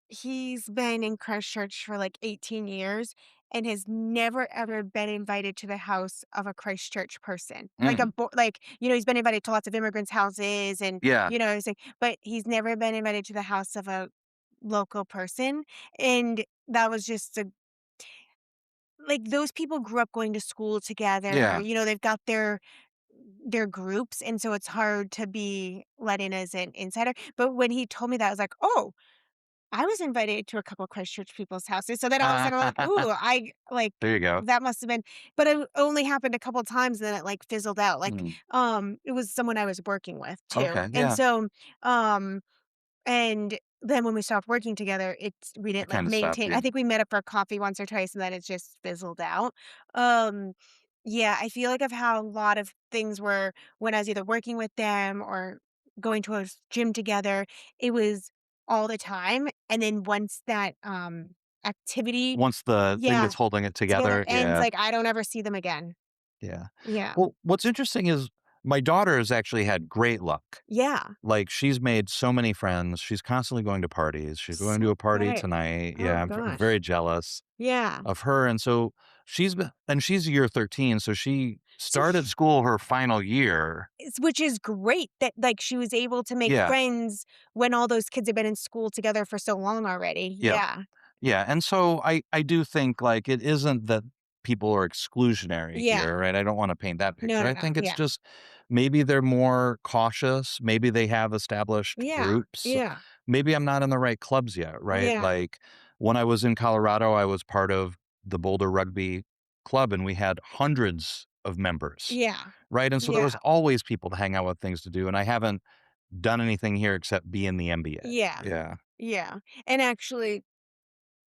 he's been in Christchurch for like 18 years and has never ever been invited to the house of a Christchurch person. Like Mm, he's been invited to lots of immigrants' houses and yeah, it's like, but he's never been invited to the house of a local person. And that was just like those people grew up going to school together. yeah. They've got their groups, and so it's hard to be let in as an insider. But when he told me that, I was like, "Oh, I was invited to a couple of Christchurch people's houses." So then all of a sudden I'm like, "Ooh, I like There you go. that must have been," but it only happened a couple times, and then it like fizzled out. Like, Mm, it was someone I was working with too. okay, And yeah. so, um and then when we stopped working together, we It didn't, like, kinda stopped maintain. I you. think we met up for coffee once or twice, and then it just fizzled out. Um, yeah, I feel like I've had a lot of things where when I was either working with them or going to a gym together, it was all the time, and then once that, activity Once the thing yeah, that's holding it together together, ends, yeah, like, I don't ever see them again. yeah. Yeah. Well, what's interesting is my daughter has actually had great luck. Yeah. Like, she's made so many friends, she's constantly going to parties, she's going to So a party great. tonight, Oh yeah, I'm gosh. very jealous Yeah. of her, and so she's a year 13, so she So started school her final year. which is great that, like, she was able to make Yeah, friends when all those kids have been in school together for so long already. yeah, Yeah. yeah, and so I do think, like, it isn't that people are exclusionary Yeah. here, right? I don't wanna paint that No, picture. no, I no. think it's Yeah. just maybe they're more cautious, maybe they have established Yeah. groups, Yeah. maybe I'm not in the right clubs yet, right? Yeah. Like, when I was in Colorado, I was part of the Boulder Rugby Club, and we had hundreds of members, Yeah. right? And so there was Yeah. always people to hang out with, things to do, and I haven't done anything here except be in the NBA. Yeah. Yeah. Yeah. And actually,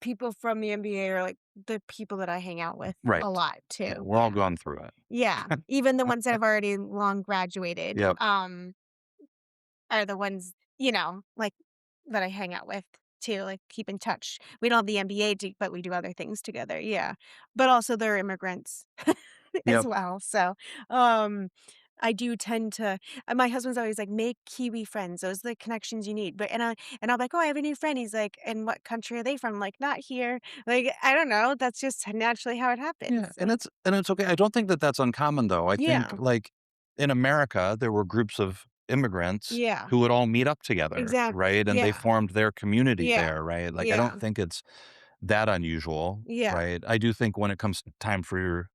people from the NBA are, like, the people that I hang out with a Right. lot Yeah, too. we're all Yeah. going through it. Yeah. Even the ones that have already long graduated, Yep. are the ones, like, that I hang out with too, like, keep in touch. We don't have the MBA, but we do other things together, yeah. But also they're immigrants as Yep. well, so, um, I do tend to my husband's always like, "Make Kiwi friends, those are the connections you need," and I'm like, "Oh, I have a new friend," he's like, "And what country are they from?" I'm like, "Not here." Like, I don't know, that's just naturally how it Yeah, happens, and like it's okay. I don't think that that's uncommon, though. I think, yeah, like, in America, there were groups of immigrants yeah, who would all meet up together, exactly, right? And they yeah, formed their community yeah, there, right? Like, I don't yeah, think it's that unusual, yeah, right? I do think when it comes time for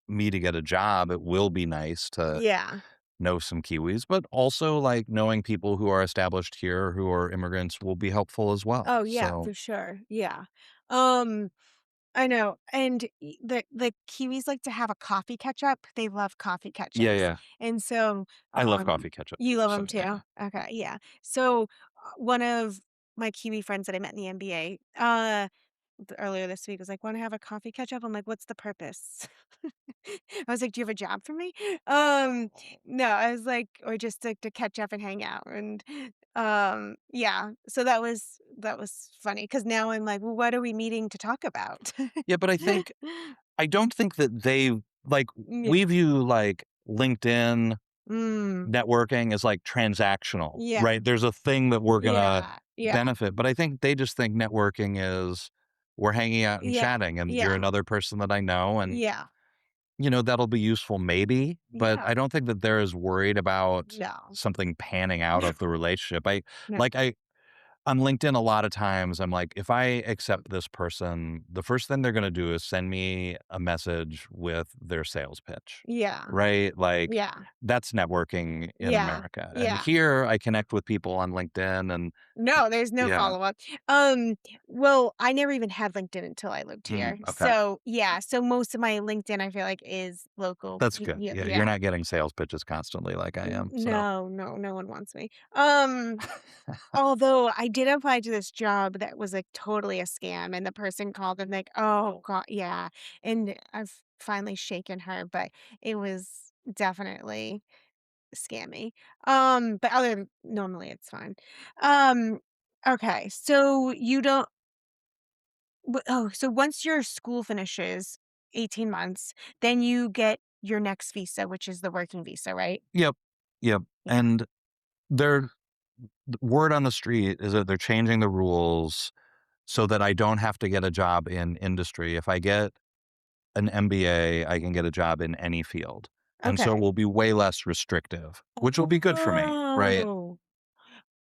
me to get a job, it will be nice to yeah. know some Kiwis, but also, like, knowing people who are established here who are immigrants will be helpful as well. Oh, yeah, So, for sure, yeah. Um I know, and the Kiwis like to have a coffee catch up. They love coffee catch yeah, ups, yeah. and so, I love coffee ketchup you too, love so them too? yeah. Okay, yeah. So, one of my Kiwi friends that I met in the NBA, earlier this week was like, "Wanna have a coffee catch up?" I'm like, "What's the purpose?" I was like, "Do you have a job for me?" No, I was like, or just to catch up and hang out, and, yeah, so that was funny because now I'm like, "Well, what are we meeting to talk about?" Yeah, but I don't think that like, Yeah. we view, like, LinkedIn Mm. networking as, like, transactional, Yeah. right? There's a thing that we're gonna Yeah. Yeah. benefit, but I think they just think networking is we're hanging out and Yeah. chatting, and you're Yeah. another person that I know, and Yeah. that'll be useful maybe, but Yeah. I don't think that they're as worried about No. something panning out of the relationship. No. Like, I on LinkedIn, a lot of times, I'm like, if I accept this person, the first thing they're gonna do is send me a message with their sales pitch, Yeah. right? Like, Yeah. that's networking in Yeah. America. And Yeah. here, I connect with people on LinkedIn and No, there's no yeah. follow-up. Um, well, I never even had LinkedIn until I lived here. Okay. So, yeah, so most of my LinkedIn, I feel like, is local. That's good. Yeah, you're Yeah. not getting sales pitches constantly like I am, so No, no, no one wants me. Although I did apply to this job that was, like, totally a scam, and the person called and like, "Oh god," yeah, and I've finally shaken her, but it was definitely scammy. But other than normally it's fine. Um, okay, so you don't so once your school finishes, 18 months, then you get your next visa, which is the working visa, right? yep, yep, Yeah. and they're the word on the street is that they're changing the rules so that I don't have to get a job in industry. If I get an MBA, I can get a job in any field. And so it Okay. will be way less restrictive, which will be good for me, right? Oh.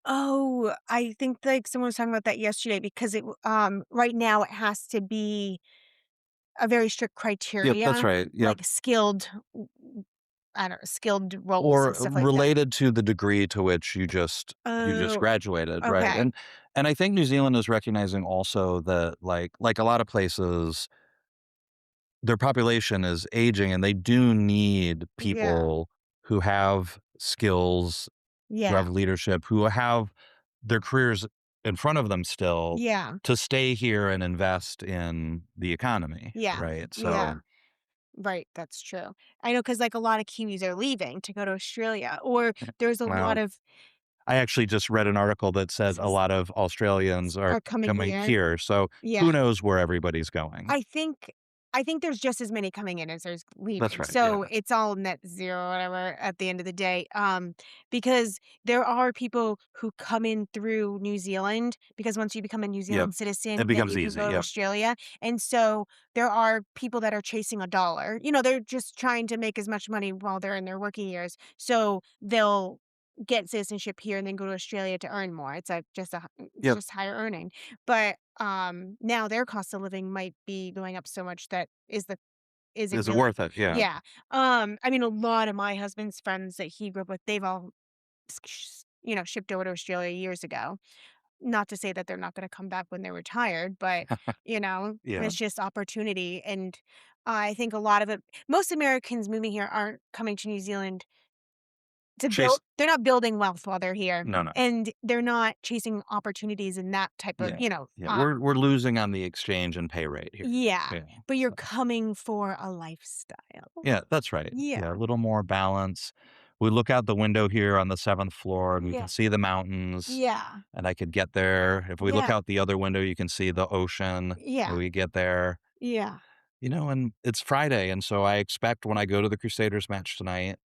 Oh, I think, like, someone was talking about that yesterday because right now it has to be a very strict Yep, that's criteria, right. Yep. like skilled I don't know, skilled roles Or and stuff like that. related to the degree to which you just Oh, graduated, right? okay. And I think New Zealand is recognizing also that like a lot of places their population is aging and they do need Yeah. people who have skills, who Yeah. have leadership, who have their careers in front of them still Yeah. to stay here and invest in the economy, Yeah. right? So, Yeah. Right, that's true. I know because like, a lot of Kiwis are leaving to go to Australia, or there's a lot well, of I actually just read an article that said a s lot of Australians are are coming coming here. here. So Yeah. who knows where everybody's going? I think I think there's just as many coming in as there's That's leaving. right. Yeah. So it's all net zero, whatever, at the end of the day. Because there are people who come in through New Zealand because once you become a New Yep. Zealand citizen, It then becomes you can easy. go to Yep. Australia. And so there are people that are chasing a dollar. They're just trying to make as much money while they're in their working years. So they'll get citizenship here and then go to Australia to earn more. It's Yep. just higher earning. But, now their cost of living might be going up so much that isn't Is it really. worth it? Yeah. Yeah. I mean, a lot of my husband's friends that he grew up with, they've all shipped over to Australia years ago. Not to say that they're not gonna come back when they're retired, but, Yeah. it's just opportunity, and I think a lot of it most Americans moving here aren't coming to New Zealand to build Chase. they're not building wealth while they're here, No, no. and they're not chasing opportunities in that type of, Yeah. Yeah. We're losing on the exchange and pay rate here. yeah, Yeah. but you're So coming for a lifestyle. yeah, that's right. Yeah, Yeah. A little more balance. We look out the window here on the seventh floor and we yeah, can see the mountains yeah, and I could get there. If we look yeah, out the other window, you can see the ocean and yeah, we get there. yeah, And it's Friday, and so I expect when I go to the Crusaders match tonight,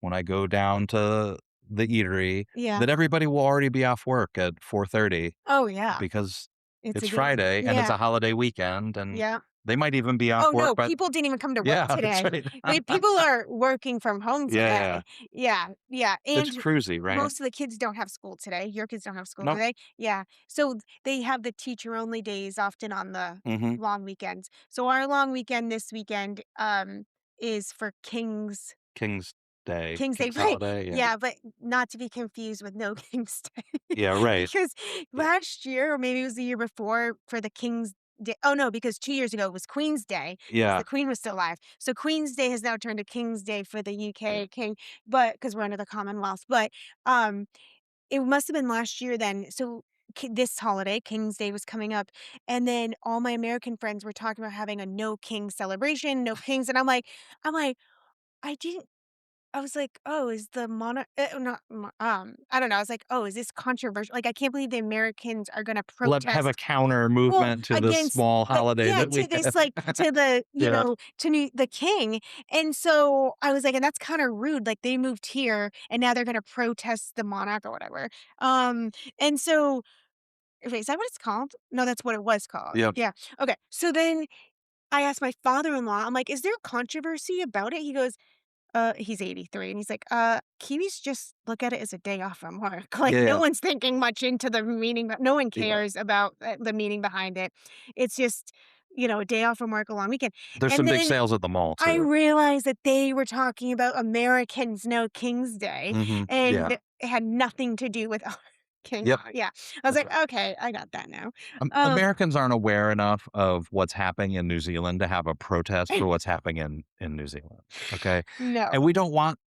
when I go down to the eatery, yeah. that everybody will already be off work at 4:30 Oh, yeah. because It's a it's good Friday and it's yeah, a holiday weekend, and yeah. they might even be off Oh, work, no, but people didn't even come to work yeah, that's today. right. People are working from home Yeah, yeah. today. Yeah, yeah, It's and cruisy, right? most of the kids don't have school today. Your kids don't have school Nope. today? Yeah, so they have the teacher-only days often on the Mhm. long weekends. So our long weekend this weekend, is for King's Day, King's Day, King's right. holiday, yeah. Yeah, but not to be confused with No King's Day. Yeah, right. Because Yeah. last year, or maybe it was the year before, for the King's Day. Oh, no, because 2 years ago it was Queen's Day because Yeah, the Queen was still alive. So Queen's Day has now turned to King's Day for the yeah. UK king, but because we're under the Commonwealth. But, um, it must have been last year then. So this holiday, King's Day, was coming up, and then all my American friends were talking about having a no king celebration, no kings, and I'm like, I didn't I was like, "Oh, is the monarch not mo I don't know." I was like, "Oh, is this controversial?" Like, I can't believe the Americans are gonna Let have a protest counter well, movement to this against small the holiday yeah, that to we this, have. like, to the Yeah. to new the king, and so I was like, "And that's kinda rude, like, they moved here, and now they're gonna protest the monarch or whatever." And so wait, is that what it's called? No, that's what it was called. Yep. Yeah, okay, so then I asked my father-in-law, I'm like, "Is there controversy about it?" He goes, he's 83, and he's like, Kiwis just look at it as a day off from work." Like, Yeah, no yeah, one's thinking much into the meaning, but no one yeah. cares about, the meaning behind it. It's just, a day off from work, a long weekend. There's some And big then sales at the mall I too. realized that they were talking about Americans know King's Day, Mhm. and Yeah. it had nothing to do with our King Yep. yeah. I was That's like, right. "Okay, I got that now." Um Americans aren't aware enough of what's happening in New Zealand to have a protest for what's happening in New Zealand, okay? No. And we don't want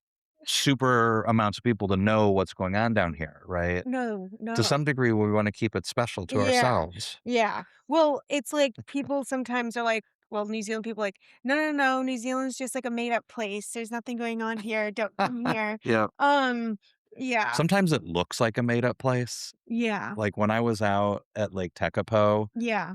super amounts of people to know what's going on down here, right? No, To no. some degree, we wanna keep it special to Yeah, ourselves. yeah. Well, it's like people sometimes are like, well, New Zealand people are like, no, no, no, New Zealand's just like a made up place. There's nothing going on here. Don't come here. Yeah. Um, yeah, Sometimes it looks like a made up place. yeah, Like, when I was out at Lake Tekapo, yeah,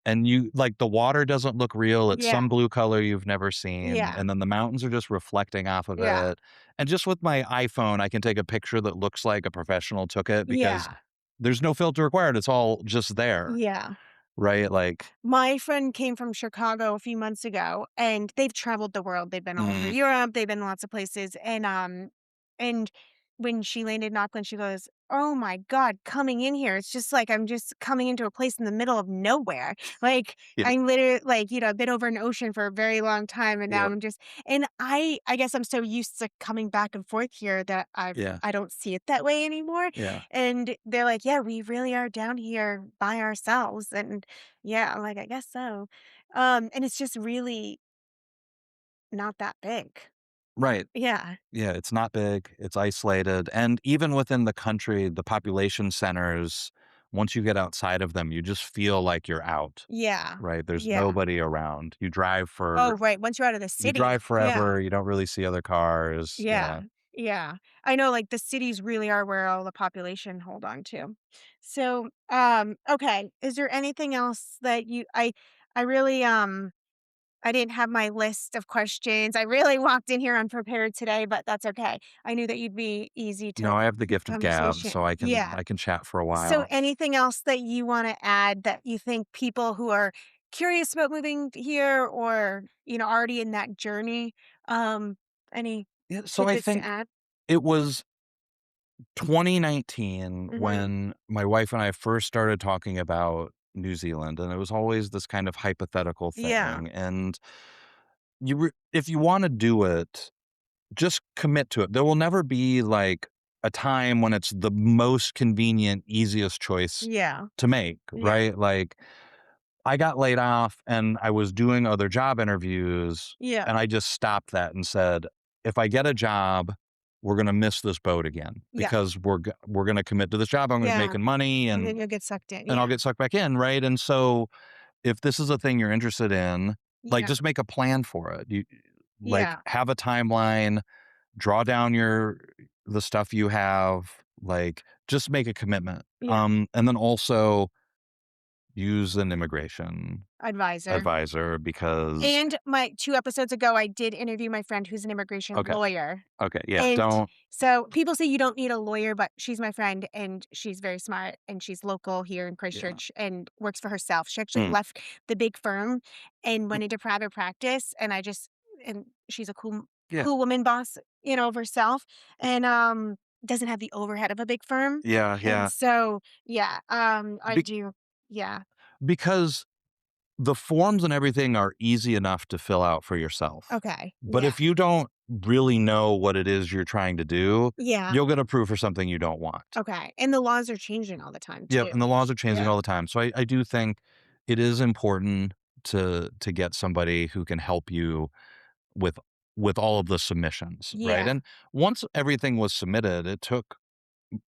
and you like, the water doesn't look real, it's yeah, some blue color you've never seen, yeah, and then the mountains are just reflecting off of yeah, it, and just with my iPhone, I can take a picture that looks like a professional took it because yeah, there's no filter required, it's all just there, yeah. right? Like My friend came from Chicago a few months ago, and they've traveled the world. They've been all over mm, Europe. They've been lots of places, and when she landed in Auckland, she goes, "Oh my god, coming in here, it's just like I'm just coming into a place in the middle of nowhere. Like yeah, I'm literally like, I've been over an ocean for a very long time, and now yep, I'm just." And I guess I'm so used to coming back and forth here that yeah, I don't see it that way anymore. yeah, And they're like, "Yeah, we really are down here by ourselves." And yeah, I'm like, "I guess so." And it's just really not that big. right. Yeah. Yeah, it's not big, it's isolated, and even within the country, the population centers, once you get outside of them, you just feel like you're out, Yeah. right? There's Yeah. nobody around. Oh, right, once you're out of the You city. drive Yeah. forever, you don't really see other cars, Yeah. yeah. Yeah. I know, like, the cities really are where all the population hold on to. So, okay, is there anything else that I really, I didn't have my list of questions. I really walked in here unprepared today, but that's okay. I knew that you'd be easy No, to I have the gift of gab, conversation. so Yeah. I can chat for a So while. anything else that you wanna add that you think people who are curious about moving here or, already in that journey, any Yeah, so I tidbits to think add? it was 2019 Mhm. when my wife and I first started talking about New Zealand, and it was always this kind of hypothetical Yeah. thing, and if you wanna do it, just commit to it. There will never be, like, a time when it's the most convenient, easiest choice Yeah. to make, Yeah. right? Like, I got laid off and I was doing other job interviews, Yeah. and I just stopped that and said, "If I get a job, we're gonna miss this boat again Yeah. because we're gonna commit to this job, I'm gonna be Yeah. making money, And then you'll get sucked in. and I'll Yeah. get sucked back in," right? And so, if this is a thing you're interested in, like, Yeah. just make a plan for it. You like, Yeah. have a timeline, draw down the stuff you have, like, just make a commitment. Yeah. And then also use an immigration Advisor. advisor because And my 2 episodes ago, I did interview my friend who's an immigration okay, lawyer. okay, yeah, And don't so people say you don't need a lawyer, but she's my friend and she's very smart and she's local here in yeah, Christchurch and works for herself. She actually mm, left the big firm and mm, went into private practice and and she's a yeah, cool woman boss, of herself and doesn't have the overhead of a big firm. yeah, And yeah, so yeah, I be do yeah. because the forms and everything are easy enough to fill out for yourself. Okay. But Yeah. if you don't really know what it is you're trying to do, Yeah. you'll get approved for something you don't want. Okay. And the laws are changing all the time Yep, and too. the laws are changing Yeah. all the time. So I do think it is important to get somebody who can help you with all of the submissions, right? Yeah. And once everything was submitted, it took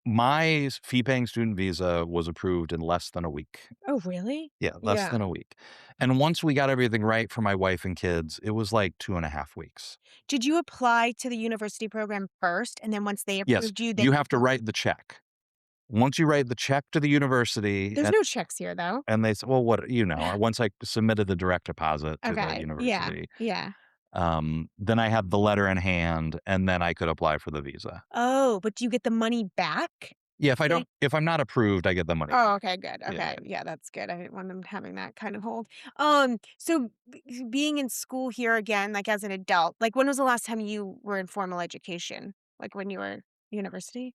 my fee paying student visa was approved in less than a week. Oh, really? Yeah, less Yeah. than a week. And once we got everything right for my wife and kids, it was like 2.5 weeks. Did you apply to the university program first, and then once they Yes, approved you, then you you have to applied? write the check. Once you write the check to the university There's no checks here, though. and they say, well, what, once I submitted the direct deposit to the Okay. Yeah. university, Yeah. then I had the letter in hand and then I could apply for the visa. Oh, but do you get the money back? Yeah, Like if I'm not approved, I get the money oh, back. okay, good, Yeah. okay, yeah, that's good, I didn't want them having that kind of hold. So being in school here again, like, as an adult, like, when was the last time you were in formal education? Like, when you were university?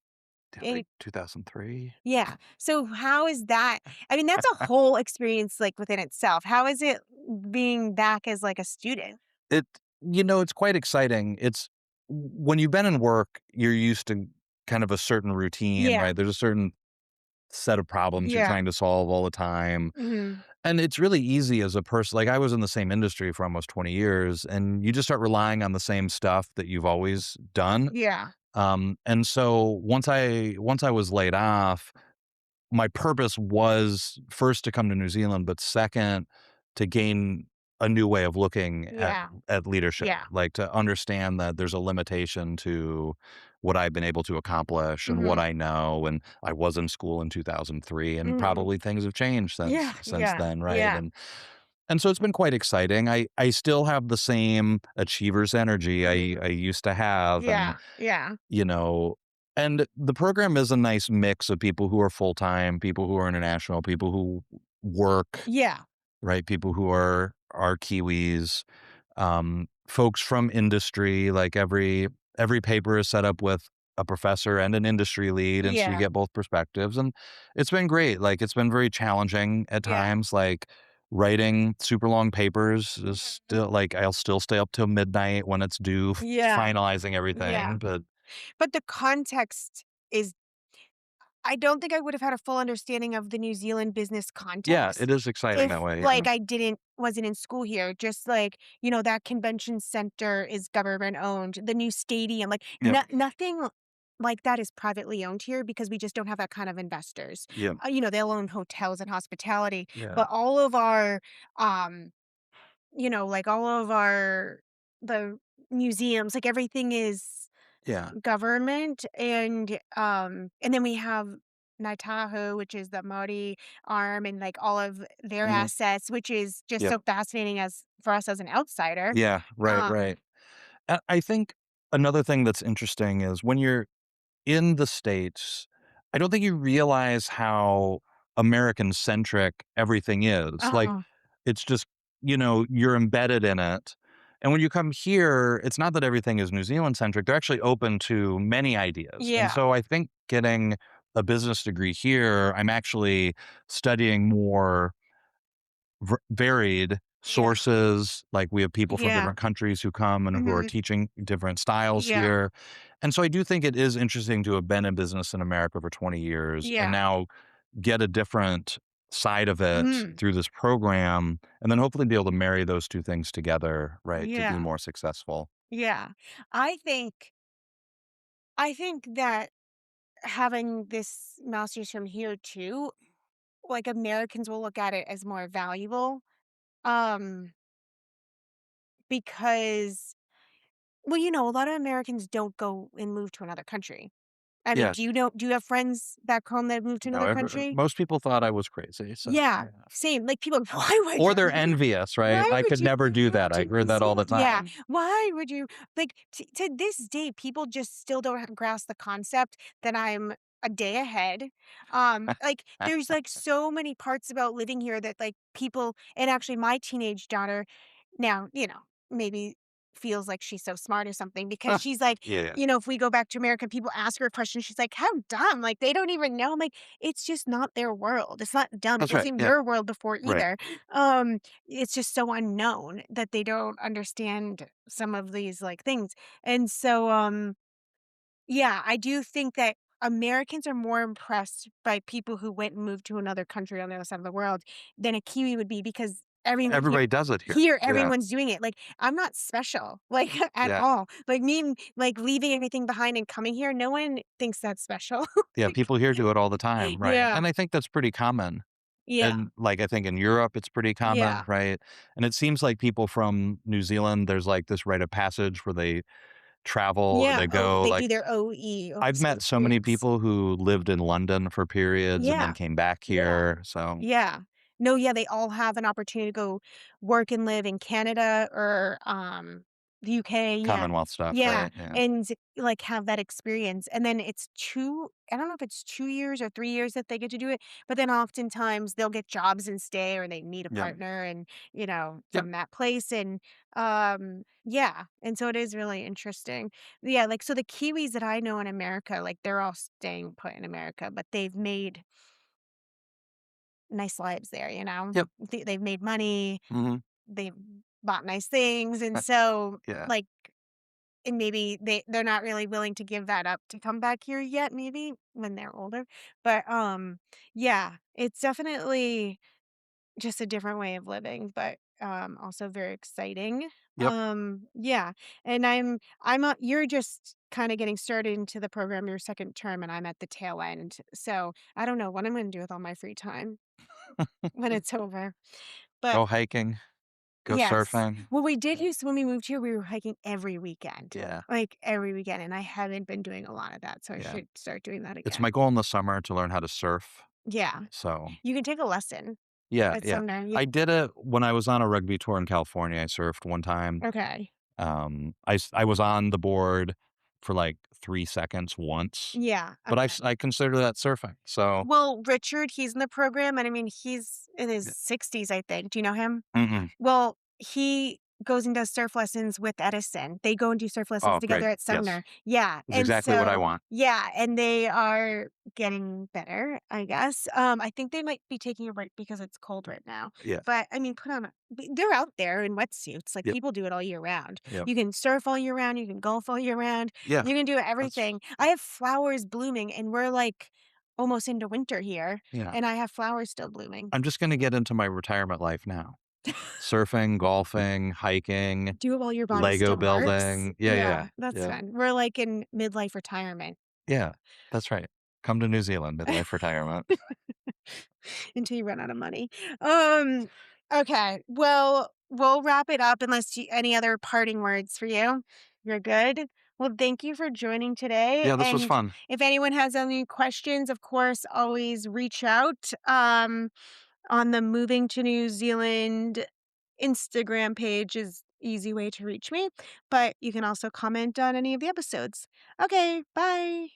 Yeah, Eh like 2003. yeah, so how is that I mean, that's a whole experience, like, within itself. How is it being back as, like, a student? It it's quite exciting. It's when you've been in work, you're used to kind of a certain routine, Yeah, right? There's a certain set of problems you're yeah, trying to solve all the time. mhm, And it's really easy as a person. Like I was in the same industry for almost 20 years, and you just start relying on the same stuff that you've always done. yeah, And so once I was laid off, my purpose was first to come to New Zealand, but second to gain a new way of looking yeah, at leadership, yeah, like to understand that there's a limitation to what I've been able to accomplish and what mhm, I know. And I was in school in 2003, and mhm, probably things have changed yeah, since yeah, then, right? yeah, And so it's been quite exciting. I still have the same achiever's energy I mhm, used to have, and yeah, yeah, you know, and the program is a nice mix of people who are full-time, people who are international, people who work, yeah, right? People who are Kiwis, folks from industry, like every paper is set up with a professor and an industry lead, and so you yeah, get both perspectives, and it's been great. Like, it's been very challenging at yeah, times, like, writing super long papers is mhm, still like, I'll still stay up till midnight when it's due, yeah, finalizing yeah, everything, but but the context is I don't think I would have had a full understanding of the New Zealand business yeah, it context is exciting that if, way, yeah. like, I didn't wasn't in school here, just like, that convention center is government owned, the new stadium, like, Yep, nothing like that is privately owned here because we just don't have that kind of investors. yep, They'll own hotels and hospitality, yeah, but all of our, um, like, all of our the museums, like, everything is yeah, government and then we have Naitahu, which is the Maori arm and like all of their mhm, assets, which is just yep, so fascinating as for us as an outsider. yeah, right, Um, right. I think another thing that's interesting is when you're in the States, I don't think you realize how American centric everything is. Like, uh it's just, you're embedded in it. And when you come here, it's not that everything is New Zealand centric. They're actually open to many ideas. And yeah, so I think getting a business degree here, I'm actually studying more varied yeah, sources. Like we have people from yeah, different countries who come and who are hmm teaching different styles yeah, here. And so I do think it is interesting to have been in business in America for 20 years and yeah, now get a different side of it mm, through this program and then hopefully be able to marry those two things together, right, to be yeah, more successful. yeah. I think I think that having this master's from here too, like Americans will look at it as more valuable. Um, because well, a lot of Americans don't go and move to another country. I mean, Yeah. do you have friends back home that moved to No, another country? most people thought I was crazy. So, Yeah, yeah. same. Like people, why would Or you they're move? envious, right? Why I would could you never do move that. I to heard New that all the Zealand? Yeah, time. why would you like to this day? People just still don't have grasp the concept that I'm a day ahead. Like there's like so many parts about living here that like people, and actually my teenage daughter now, maybe feels like she's so smart or something because she's like, Yeah. if we go back to America, people ask her a question, she's like, "How dumb!" Like they don't even know. I'm like, it's just not their world. It's not dumb. It That's right. wasn't Yeah. your world before Right. either. It's just so unknown that they don't understand some of these like things. And so, yeah, I do think that Americans are more impressed by people who went and moved to another country on the other side of the world than a Kiwi would be because everyone here Everybody does it here. here Yeah. everyone's doing it. Like I'm not special, like at Yeah. all. Like me, like leaving everything behind and coming here, no one thinks that's special. Yeah, Like, people here do it all the time, right? yeah, And I think that's pretty common. yeah, And, like, I think in Europe, it's pretty common, yeah, right? And it seems like people from New Zealand, there's, like, this rite of passage where they travel or yeah. they Oh, go, they like do their OE I've met so many experience. people who lived in London for periods and then Yeah, came back yeah. here, so Yeah. No, yeah, they all have an opportunity to go work and live in Canada or, The UK, yeah. Commonwealth stuff, Yeah, right? Yeah. and, like, have that experience, and then it's 2 I don't know if it's 2 years or 3 years that they get to do it, but then oftentimes they'll get jobs and stay or they meet a Yep. partner and, Yep. from that place, and, yeah, and so it is really interesting. Yeah, like, so the Kiwis that I know in America, like, they're all staying put in America, but they've made nice lives there, you know? Yep. They've made money, Mhm. they've bought nice things, and so, Yeah. like, and maybe they're not really willing to give that up to come back here yet, maybe when they're older. But, yeah, it's definitely just a different way of living, but, also very exciting. Yep. Yeah, and you're just kinda getting started into the program your 2nd term, and I'm at the tail end, so I don't know what I'm gonna do with all my free time when it's over. But Go hiking, go yes. surfing. Well, we did used when we moved here, we were hiking every weekend, Yeah. like, every weekend, and I haven't been doing a lot of that, so I Yeah. should start doing that It's again. my goal in the summer to learn how to surf. Yeah. So, You can take a lesson yeah, at yeah. some time, yeah. I did it when I was on a rugby tour in California. I surfed one time. Okay. I was on the board for, like, 3 seconds once, Yeah, but okay. I consider that surfing. So, Well, Richard, he's in the program, and I mean, he's in his yeah. 60s, I think. Do you know him? Mm-mm. Well, he goes and does surf lessons with Edison. They go and do surf lessons Oh, great. together at Yes. Sumner. Yeah, It's and exactly what I so want. yeah, and they are getting better, I guess. I think they might be taking a break because it's cold right now. Yeah. But I mean, they're out there in wetsuits. Like Yep. people do it all year round. Yep. You can surf all year round. You can golf all year round. Yeah. You can do That's everything. I have flowers blooming, and we're like almost into winter here, yeah. and I have flowers still blooming. I'm just gonna get into my retirement life now. Surfing, golfing, hiking, Do it while your body Lego still works? building. Yeah, yeah, Yeah, that's yeah. fun. We're, like, in midlife retirement Yeah, that's right. Come to New Zealand, midlife retirement. until you run out of money. Um, okay, well, we'll wrap it up unless you any other parting words for you? You're good? Well, thank you for joining today, Yeah, this was and fun. if anyone has any questions, of course, always reach out, on the Moving to New Zealand Instagram page is easy way to reach me, but you can also comment on any of the episodes. Okay, bye.